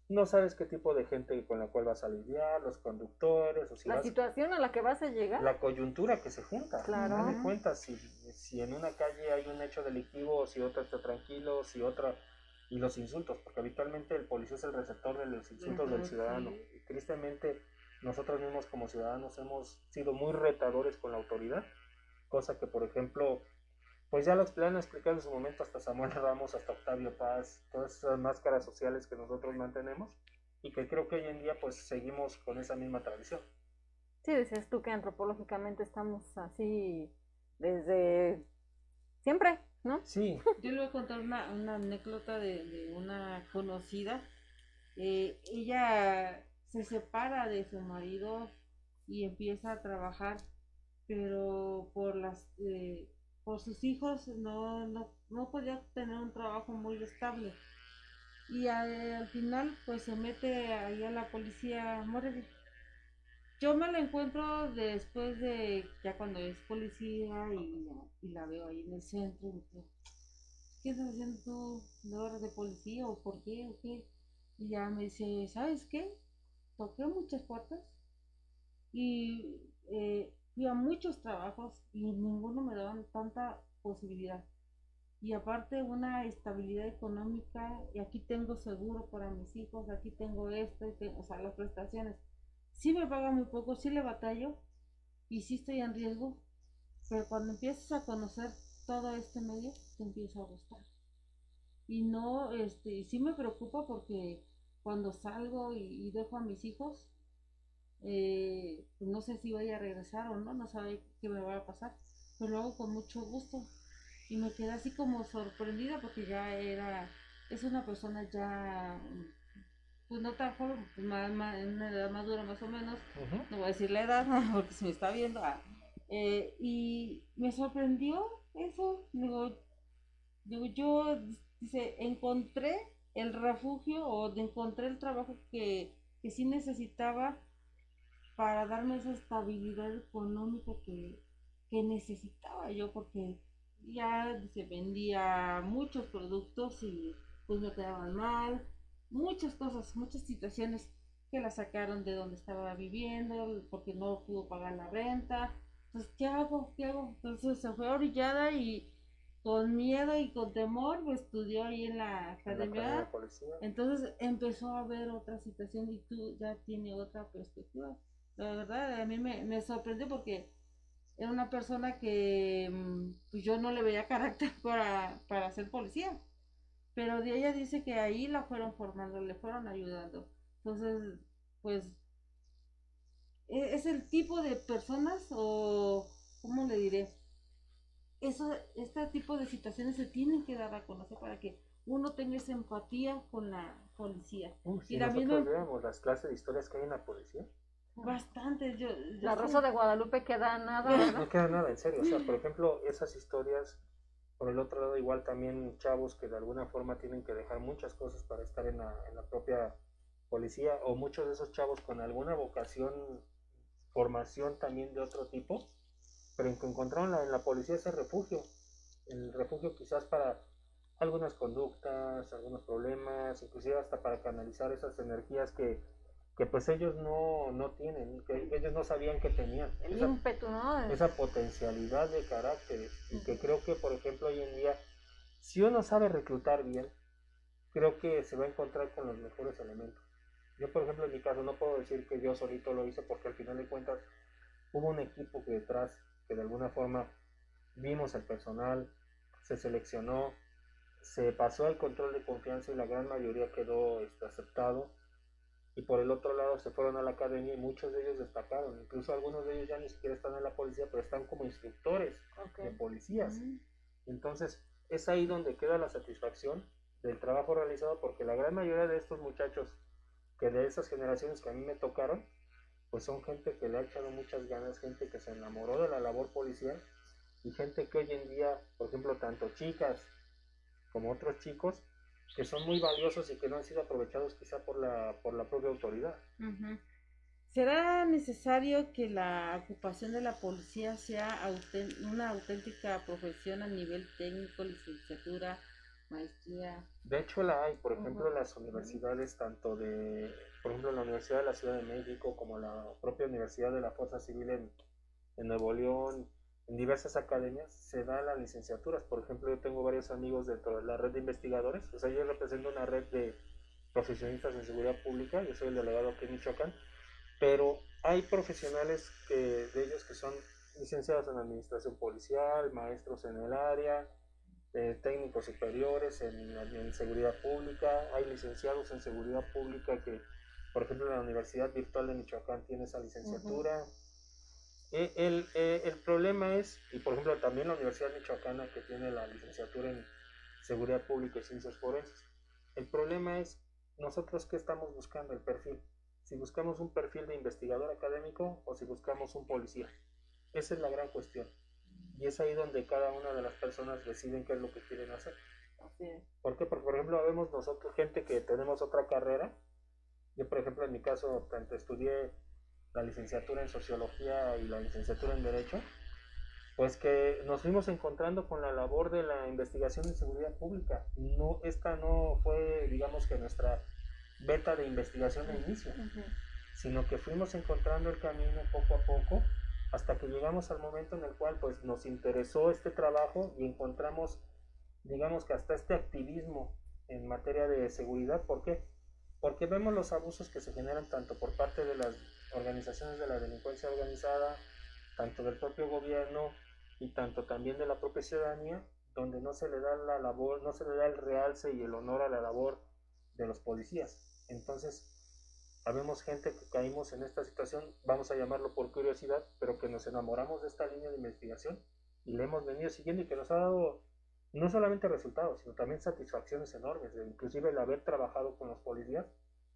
no sabes qué tipo de gente con la cual vas a lidiar, los conductores, o si
la situación a la que vas a llegar,
la coyuntura que se junta.
Claro.
Dale cuenta si en una calle hay un hecho delictivo, o si otra está tranquilo, si otra, y los insultos, porque habitualmente el policía es el receptor de los insultos del ciudadano.
Sí.
Y tristemente nosotros mismos como ciudadanos hemos sido muy retadores con la autoridad, cosa que por ejemplo, pues ya lo han explicado en su momento hasta Samuel Ramos, hasta Octavio Paz, todas esas máscaras sociales que nosotros mantenemos, y que creo que hoy en día pues seguimos con esa misma tradición.
Sí, decías tú que antropológicamente estamos así desde siempre, ¿no?
Sí.
Yo le voy a contar una anécdota de una conocida. Ella se separa de su marido y empieza a trabajar, pero por sus hijos no podía tener un trabajo muy estable. Y al final pues se mete ahí a la policía Morelia. Yo me la encuentro después de, ya cuando es policía, y la veo ahí en el centro. Y me dice, ¿qué estás haciendo tú de horas de policía o por qué o qué? Y ya me dice, ¿sabes qué? Toqué muchas puertas y fui a muchos trabajos y ninguno me daban tanta posibilidad. Y aparte una estabilidad económica, y aquí tengo seguro para mis hijos, aquí tengo esto, o sea, las prestaciones. Sí me pagan muy poco, sí le batallo y sí estoy en riesgo, pero cuando empiezas a conocer todo este medio, te empieza a gustar. Y no, sí me preocupa porque cuando salgo y dejo a mis hijos, pues no sé si voy a regresar o no, no sabe qué me va a pasar, pero lo hago con mucho gusto. Y me quedé así como sorprendida porque es una persona ya, pues no tan joven, pues en una edad madura más o menos, no voy a decir la edad porque se me está viendo, y me sorprendió eso. Dice, encontré el refugio o encontré el trabajo que sí necesitaba para darme esa estabilidad económica que necesitaba yo, porque ya se vendía muchos productos y pues me quedaban mal, muchas cosas, muchas situaciones que la sacaron de donde estaba viviendo porque no pudo pagar la renta. Entonces, ¿qué hago? ¿Qué hago? Entonces se fue orillada y con miedo y con temor pues, estudió ahí en la academia.
De policía.
Entonces empezó a ver otra situación y tú ya tiene otra perspectiva. La verdad, a mí me sorprendió porque era una persona que pues yo no le veía carácter para ser policía. Pero de ella dice que ahí la fueron formando, le fueron ayudando. Entonces, pues, es el tipo de personas o, ¿cómo le diré? Este tipo de situaciones se tienen que dar a conocer para que uno tenga esa empatía con la policía.
Si
y la
nosotros
misma,
veamos las clases de historias que hay en la policía,
bastante.
La Rosa de Guadalupe queda nada, ¿verdad?
no queda nada en serio. O sea, por ejemplo, esas historias, por el otro lado, igual también chavos que de alguna forma tienen que dejar muchas cosas para estar en la propia policía, o muchos de esos chavos con alguna vocación, formación también de otro tipo, pero que encontraron en la policía ese refugio, el refugio quizás para algunas conductas, algunos problemas, inclusive hasta para canalizar esas energías que pues ellos no tienen, que ellos no sabían que tenían.
El ímpetu, ¿no?
Esa potencialidad de carácter, y que creo que, por ejemplo, hoy en día, si uno sabe reclutar bien, creo que se va a encontrar con los mejores elementos. Yo, por ejemplo, en mi caso, no puedo decir que yo solito lo hice, porque al final de cuentas hubo un equipo que detrás, que de alguna forma vimos el personal, se seleccionó, se pasó el control de confianza y la gran mayoría quedó aceptado. Y por el otro lado se fueron a la academia y muchos de ellos destacaron. Incluso algunos de ellos ya ni siquiera están en la policía, pero están como instructores de policías. Entonces es ahí donde queda la satisfacción del trabajo realizado, porque la gran mayoría de estos muchachos, que de esas generaciones que a mí me tocaron, pues son gente que le ha echado muchas ganas, gente que se enamoró de la labor policial, y gente que hoy en día, por ejemplo, tanto chicas como otros chicos, que son muy valiosos y que no han sido aprovechados quizá por la propia autoridad.
Uh-huh. ¿Será necesario que la ocupación de la policía sea una auténtica profesión a nivel técnico, licenciatura, maestría?
De hecho la hay, por ejemplo, las universidades, tanto de, por ejemplo, la Universidad de la Ciudad de México, como la propia Universidad de la Fuerza Civil en Nuevo León, en diversas academias se dan las licenciaturas. Por ejemplo, yo tengo varios amigos dentro de la red de investigadores, o sea, yo represento una red de profesionistas en seguridad pública, yo soy el delegado aquí en Michoacán, pero hay profesionales de ellos que son licenciados en administración policial, maestros en el área, técnicos superiores en seguridad pública, hay licenciados en seguridad pública que, por ejemplo, la Universidad Virtual de Michoacán tiene esa licenciatura. El problema es, y por ejemplo también la Universidad Michoacana, que tiene la licenciatura en Seguridad Pública y Ciencias Forenses, el problema es nosotros qué estamos buscando, el perfil, si buscamos un perfil de investigador académico o si buscamos un policía. Esa es la gran cuestión, y es ahí donde cada una de las personas deciden qué es lo que quieren hacer. ¿Por qué? Porque por ejemplo vemos nosotros gente que tenemos otra carrera. Yo por ejemplo en mi caso tanto estudié la licenciatura en Sociología y la licenciatura en Derecho, pues que nos fuimos encontrando con la labor de la investigación en seguridad pública. No, esta no fue, digamos, que nuestra beta de investigación de inicio, sino que fuimos encontrando el camino poco a poco hasta que llegamos al momento en el cual pues nos interesó este trabajo y encontramos, digamos, que hasta este activismo en materia de seguridad. ¿Por qué? Porque vemos los abusos que se generan tanto por parte de las organizaciones de la delincuencia organizada, tanto del propio gobierno y tanto también de la propia ciudadanía, donde no se le da la labor, no se le da el realce y el honor a la labor de los policías. Entonces, habemos gente que caímos en esta situación, vamos a llamarlo por curiosidad, pero que nos enamoramos de esta línea de investigación y le hemos venido siguiendo, y que nos ha dado no solamente resultados, sino también satisfacciones enormes. Inclusive el haber trabajado con los policías,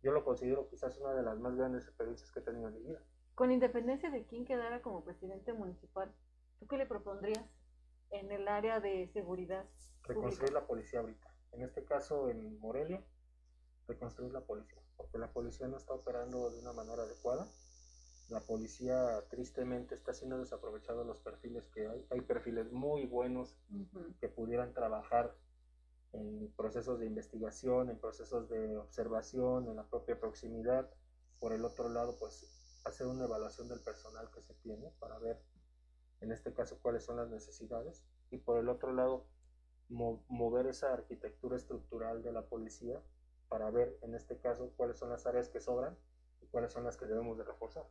yo lo considero quizás una de las más grandes experiencias que he tenido en mi vida.
Con independencia de quién quedara como presidente municipal, ¿tú qué le propondrías en el área de seguridad
Reconstruir
pública?
la policía ahorita. En este caso, en Morelia, reconstruir la policía, porque la policía no está operando de una manera adecuada. La policía tristemente está siendo desaprovechado los perfiles que hay. Hay perfiles muy buenos que pudieran trabajar en procesos de investigación, en procesos de observación, en la propia proximidad. Por el otro lado, pues hacer una evaluación del personal que se tiene para ver, en este caso, cuáles son las necesidades. Y por el otro lado, mover esa arquitectura estructural de la policía para ver, en este caso, cuáles son las áreas que sobran y cuáles son las que debemos de reforzar.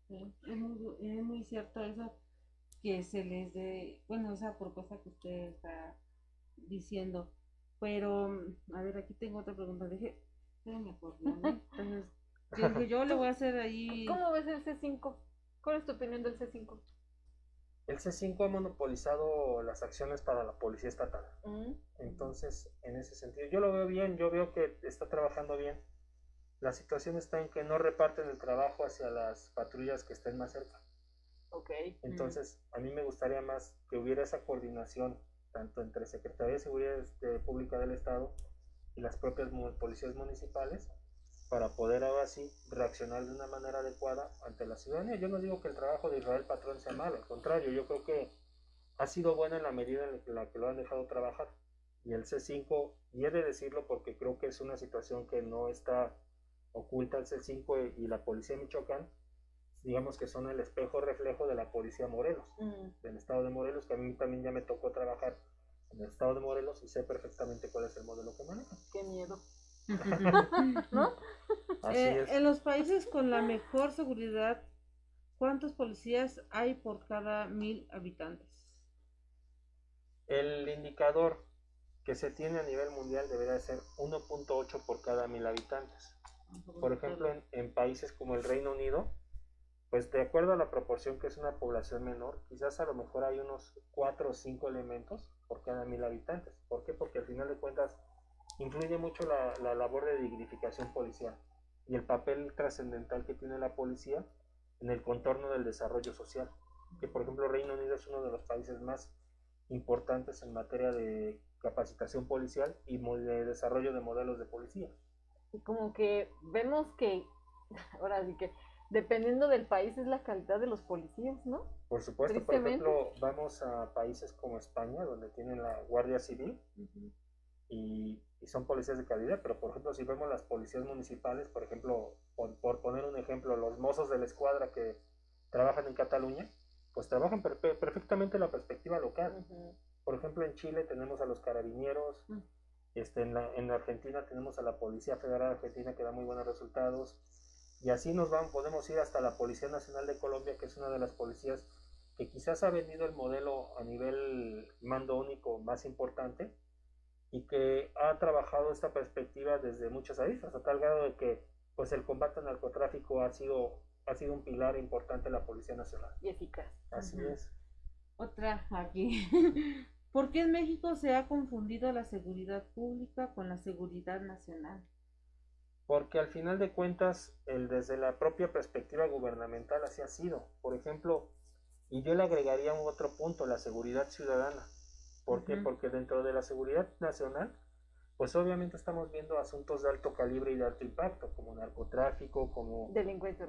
Sí, es muy cierto eso, que se les dé, bueno, esa propuesta que usted está diciendo. Pero, a ver, aquí tengo otra pregunta. Déjeme acordarme. Entonces, yo le voy a hacer ahí.
¿Cómo ves el C5? ¿Cuál es tu opinión del C5?
El C5 ha monopolizado las acciones para la policía estatal. Entonces, en ese sentido, yo lo veo bien, yo veo que está trabajando bien. La situación está en que no reparten el trabajo hacia las patrullas que estén más cerca. Entonces, a mí me gustaría más que hubiera esa coordinación tanto entre Secretaría de Seguridad Pública del Estado y las propias policías municipales, para poder ahora sí reaccionar de una manera adecuada ante la ciudadanía. Yo no digo que el trabajo de Israel Patrón sea malo, al contrario, yo creo que ha sido bueno en la medida en la que lo han dejado trabajar. y el C5, y he de decirlo porque creo que es una situación que no está oculta, el C5 y la policía de Michoacán, digamos que son el espejo reflejo de la policía Morelos, del estado de Morelos, que a mí también ya me tocó trabajar en el estado de Morelos y sé perfectamente cuál es el modelo que manejan.
Qué miedo. ¿No?
Así es.
En los países con la mejor seguridad, ¿cuántos policías hay por cada 1000 habitantes?
El indicador que se tiene a nivel mundial debería ser 1.8 por cada 1000 habitantes. Por ejemplo, en países como el Reino Unido, pues de acuerdo a la proporción que es una población menor, quizás a lo mejor hay unos 4 o 5 elementos por cada 1000 habitantes. ¿Por qué? Porque al final de cuentas influye mucho la labor de dignificación policial y el papel trascendental que tiene la policía en el contorno del desarrollo social. Que por ejemplo Reino Unido es uno de los países más importantes en materia de capacitación policial y de desarrollo de modelos de policía.
Y como que vemos que, ahora sí que, dependiendo del país es la calidad de los policías, ¿no?
Por supuesto, por ejemplo, vamos a países como España, donde tienen la Guardia Civil y son policías de calidad, pero por ejemplo, si vemos las policías municipales, por ejemplo, por poner un ejemplo, los mozos de la escuadra que trabajan en Cataluña, pues trabajan perfectamente la perspectiva local. Por ejemplo, en Chile tenemos a los carabineros, en Argentina tenemos a la Policía Federal Argentina que da muy buenos resultados, y así podemos ir hasta la Policía Nacional de Colombia, que es una de las policías que quizás ha vendido el modelo a nivel mando único más importante y que ha trabajado esta perspectiva desde muchas aristas, a tal grado de que pues el combate al narcotráfico ha sido un pilar importante de la Policía Nacional.
Y eficaz.
Así es.
Otra aquí. ¿Por qué en México se ha confundido la seguridad pública con la seguridad nacional?
Porque al final de cuentas, desde la propia perspectiva gubernamental así ha sido. Por ejemplo, y yo le agregaría un otro punto, la seguridad ciudadana. ¿Por qué? Porque dentro de la seguridad nacional, pues obviamente estamos viendo asuntos de alto calibre y de alto impacto, como narcotráfico, como
delincuencia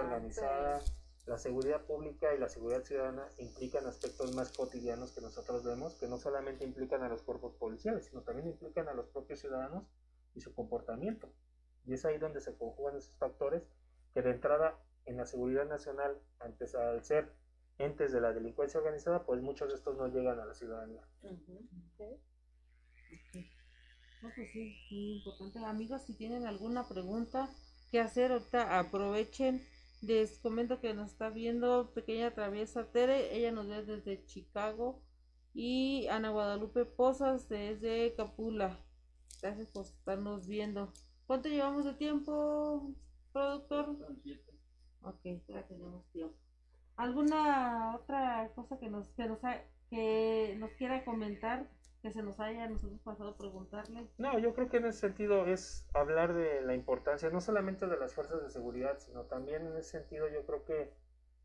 organizada. Sí. La seguridad pública y la seguridad ciudadana implican aspectos más cotidianos que nosotros vemos, que no solamente implican a los cuerpos policiales, sino también implican a los propios ciudadanos y su comportamiento. Y es ahí donde se conjugan esos factores que de entrada en la seguridad nacional, antes al ser entes de la delincuencia organizada, pues muchos de estos no llegan a la ciudadanía.
Okay. No, pues sí, muy importante. Amigos, si tienen alguna pregunta que hacer, ahorita aprovechen. Les comento que nos está viendo Pequeña Traviesa Tere, ella nos ve desde Chicago, y Ana Guadalupe Pozas desde Capula. Gracias por estarnos viendo. ¿Cuánto llevamos de tiempo, productor? Ok, ya tenemos tiempo. ¿Alguna otra cosa que nos quiera comentar, que se nos haya nosotros pasado a preguntarle?
No, yo creo que en ese sentido es hablar de la importancia no solamente de las fuerzas de seguridad, sino también en ese sentido yo creo que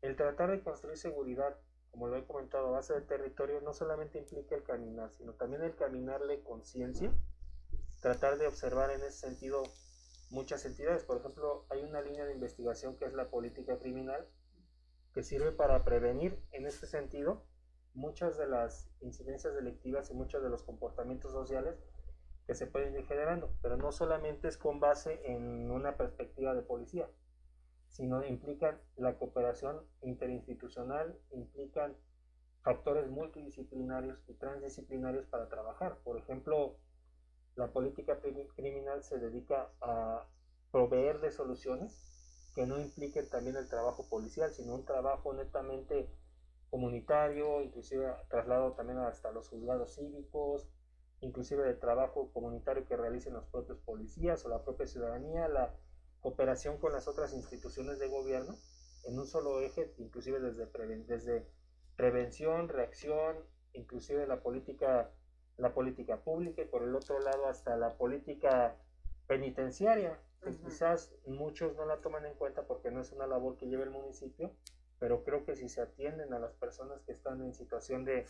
el tratar de construir seguridad, como lo he comentado, a base de territorio, no solamente implica el caminar, sino también el caminarle conciencia, tratar de observar en ese sentido muchas entidades. Por ejemplo, hay una línea de investigación que es la política criminal, que sirve para prevenir en este sentido muchas de las incidencias delictivas y muchos de los comportamientos sociales que se pueden ir generando, pero no solamente es con base en una perspectiva de policía, sino implican la cooperación interinstitucional, implican factores multidisciplinarios y transdisciplinarios para trabajar. Por ejemplo, la política criminal se dedica a proveer de soluciones que no impliquen también el trabajo policial, sino un trabajo netamente comunitario, inclusive traslado también hasta los juzgados cívicos, inclusive de trabajo comunitario que realicen los propios policías o la propia ciudadanía, la cooperación con las otras instituciones de gobierno en un solo eje, inclusive desde prevención, reacción, inclusive la política pública, y por el otro lado hasta la política penitenciaria, que quizás muchos no la toman en cuenta porque no es una labor que lleve el municipio, pero creo que si se atienden a las personas que están en situación de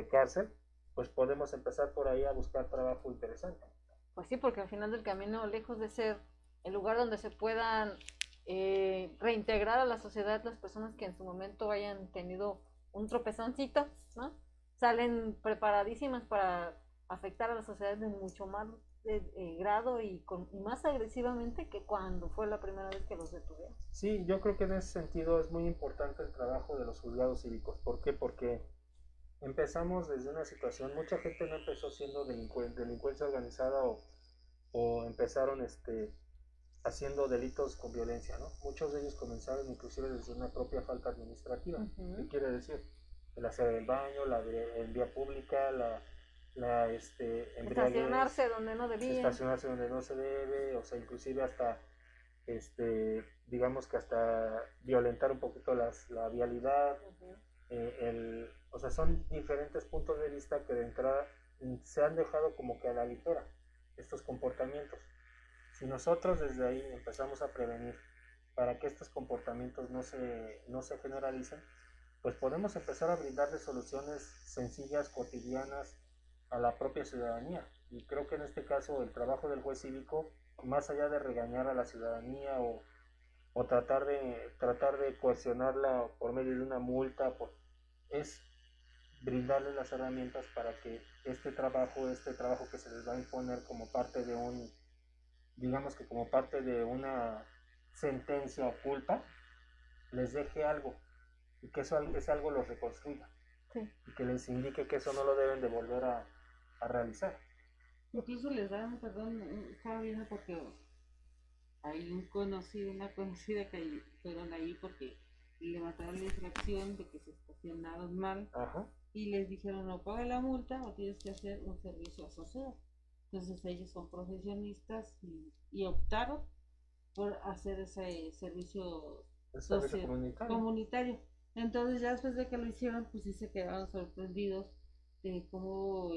cárcel, pues podemos empezar por ahí a buscar trabajo interesante.
Pues sí, porque al final del camino, lejos de ser el lugar donde se puedan reintegrar a la sociedad las personas que en su momento hayan tenido un tropezoncito, ¿no? Salen preparadísimas para afectar a la sociedad de mucho más grado y más agresivamente que cuando fue la primera vez que los detuvieron.
Sí, yo creo que en ese sentido es muy importante el trabajo de los juzgados cívicos. ¿Por qué? Porque empezamos desde una situación, mucha gente no empezó siendo delincuencia organizada o empezaron haciendo delitos con violencia, ¿no? Muchos de ellos comenzaron inclusive desde una propia falta administrativa. ¿Qué quiere decir? El hacer el baño, en vía pública,
estacionarse donde no debía.
Estacionarse donde no se debe, o sea, inclusive hasta, digamos que hasta violentar un poquito la vialidad. O sea, son diferentes puntos de vista que de entrada se han dejado como que a la ligera estos comportamientos. Si nosotros desde ahí empezamos a prevenir para que estos comportamientos no se generalicen, pues podemos empezar a brindarle soluciones sencillas, cotidianas a la propia ciudadanía. Y creo que en este caso el trabajo del juez cívico, más allá de regañar a la ciudadanía o tratar de coercionarla por medio de una multa, es brindarle las herramientas para que este trabajo que se les va a imponer como parte de digamos que como parte de una sentencia o culpa, les deje algo y que ese algo los reconstruya.
Sí.
Y que les indique que eso no lo deben de volver a realizar.
Incluso les dan, perdón, estaba viendo porque hay una conocida que fueron ahí porque levantaron la infracción de que se estacionaron mal.
Ajá.
Y les dijeron, no paga la multa o tienes que hacer un servicio asociado. Entonces ellos son profesionistas y optaron por hacer ese servicio comunitario. Entonces ya después de que lo hicieron, pues sí se quedaron sorprendidos de cómo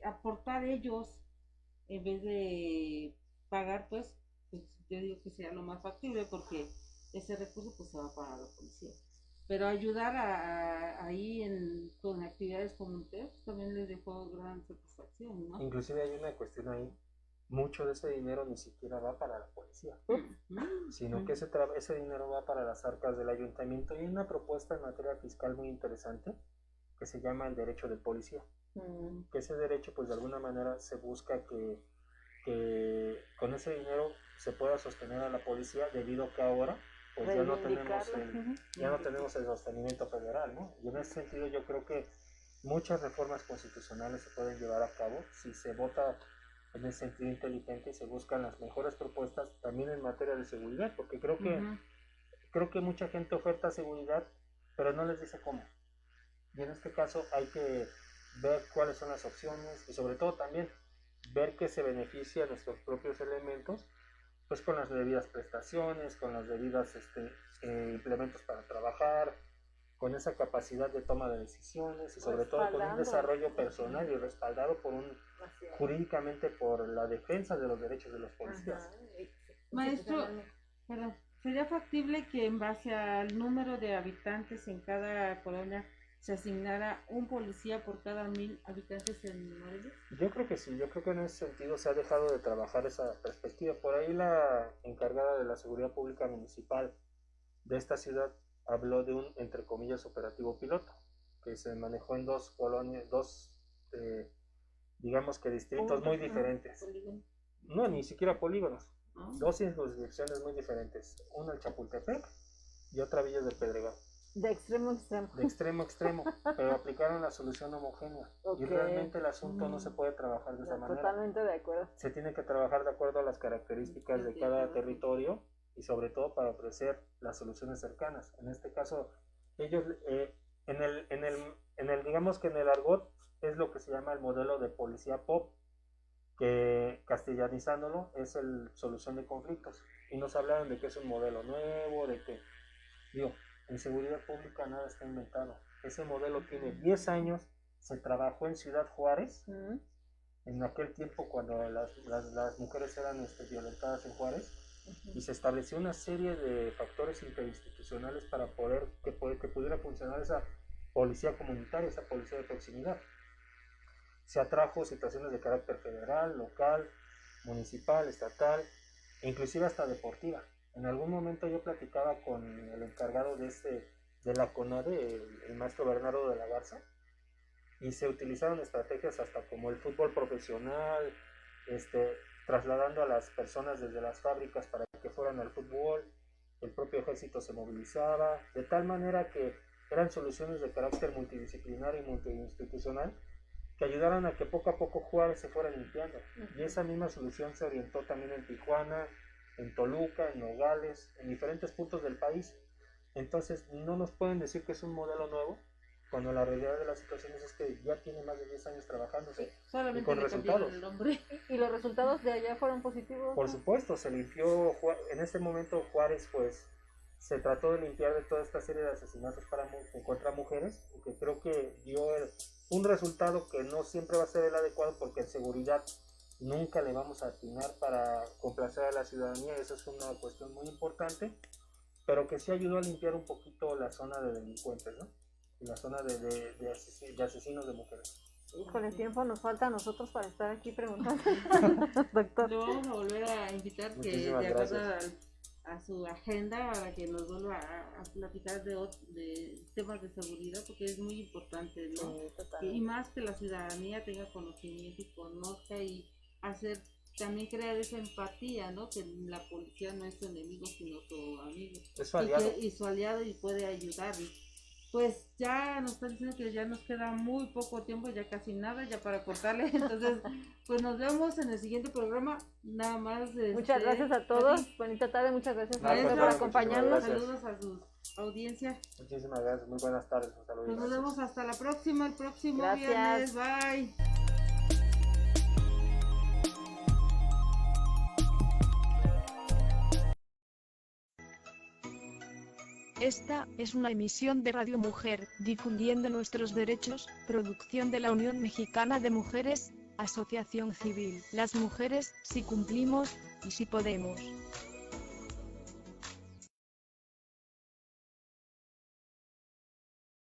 aportar ellos en vez de pagar, pues yo digo que sea lo más factible porque ese recurso pues se va para la policía. Pero ayudar ahí con actividades comunitarias pues, también les dejó gran satisfacción, ¿no?
Inclusive hay una cuestión ahí, mucho de ese dinero ni siquiera va para la policía, sino que ese dinero va para las arcas del ayuntamiento. Y hay una propuesta en materia fiscal muy interesante que se llama el derecho del policía, que ese derecho pues de alguna manera se busca que con ese dinero se pueda sostener a la policía, debido a que ahora pues ya no tenemos el sostenimiento federal, ¿no? Y en ese sentido yo creo que muchas reformas constitucionales se pueden llevar a cabo si se vota en el sentido inteligente y se buscan las mejores propuestas también en materia de seguridad, porque creo que mucha gente oferta seguridad, pero no les dice cómo. Y en este caso hay que ver cuáles son las opciones y sobre todo también ver que se beneficia a nuestros propios elementos, pues con las debidas prestaciones, con las debidas implementos para trabajar, con esa capacidad de toma de decisiones y sobre todo con un desarrollo personal y respaldado jurídicamente por la defensa de los derechos de los policías.
Maestro, perdón, ¿sería factible que en base al número de habitantes en cada colonia se asignara un policía por cada 1000 habitantes en Morelia?
Yo creo que sí, yo creo que en ese sentido se ha dejado de trabajar esa perspectiva. Por ahí la encargada de la seguridad pública municipal de esta ciudad habló de un, entre comillas, operativo piloto, que se manejó en dos colonias, digamos que distritos muy diferentes. No, ni siquiera polígonos. Dos jurisdicciones muy diferentes. Una el Chapultepec y otra Villa del Pedregal.
De extremo a extremo.
De extremo a extremo, pero aplicaron la solución homogénea. Okay. Y realmente el asunto no se puede trabajar de esa manera.
Totalmente de acuerdo.
Se tiene que trabajar de acuerdo a las características de cada territorio y sobre todo para ofrecer las soluciones cercanas. En este caso, ellos, digamos que en el argot es lo que se llama el modelo de policía pop, que castellanizándolo es el solución de conflictos. Y nos hablaron de que es un modelo nuevo, de que, en seguridad pública nada está inventado. Ese modelo tiene 10 años, se trabajó en Ciudad Juárez, en aquel tiempo cuando las mujeres eran violentadas en Juárez, y se estableció una serie de factores interinstitucionales para que pudiera funcionar esa policía comunitaria, esa policía de proximidad. Se atrajo situaciones de carácter federal, local, municipal, estatal, e inclusive hasta deportiva. En algún momento yo platicaba con el encargado de de la CONADE, el maestro Bernardo de la Garza, y se utilizaron estrategias hasta como el fútbol profesional, trasladando a las personas desde las fábricas para que fueran al fútbol. El propio ejército se movilizaba, de tal manera que eran soluciones de carácter multidisciplinar y multiinstitucional que ayudaran a que poco a poco Juárez se fuera limpiando. Y esa misma solución se orientó también en Tijuana, en Toluca, en Nogales, en diferentes puntos del país. Entonces no nos pueden decir que es un modelo nuevo, cuando la realidad de las situaciones es que ya tiene más de 10 años trabajándose,
Solamente
y con
le cambiaron
resultados.
el nombre.
¿Y los resultados de allá fueron positivos?
Por supuesto, se limpió, en este momento Juárez pues se trató de limpiar de toda esta serie de asesinatos contra mujeres, que creo que dio un resultado que no siempre va a ser el adecuado, porque en seguridad nunca le vamos a atinar para complacer a la ciudadanía, esa es una cuestión muy importante, pero que sí ayudó a limpiar un poquito la zona de delincuentes, ¿no? Y la zona de asesinos de mujeres.
Híjole, tiempo nos falta a nosotros para estar aquí preguntando. Doctor.
Lo vamos a volver a invitar, que
Muchísimas
de acuerdo
gracias.
a su agenda, para que nos vuelva a platicar de temas de seguridad, porque es muy importante, ¿no?
Sí, total.
Y más que la ciudadanía tenga conocimiento y conozca, y hacer, también crear esa empatía, ¿no? Que la policía no es su enemigo, sino su amigo.
Es su aliado.
Y su aliado, y puede ayudar. Pues ya nos están diciendo que ya nos queda muy poco tiempo, ya casi nada, ya para cortarle. Entonces, pues nos vemos en el siguiente programa. Nada más.
Muchas gracias a todos. Bonita tarde, muchas gracias
Maestra,
por acompañarnos.
gracias.
Saludos a su audiencia.
Muchísimas gracias, muy buenas tardes, un saludo.
Pues nos vemos hasta la próxima, el próximo
Gracias.
viernes. Bye.
Esta es una emisión de Radio Mujer, difundiendo nuestros derechos, producción de la Unión Mexicana de Mujeres, Asociación Civil. Las mujeres, si cumplimos, y si podemos.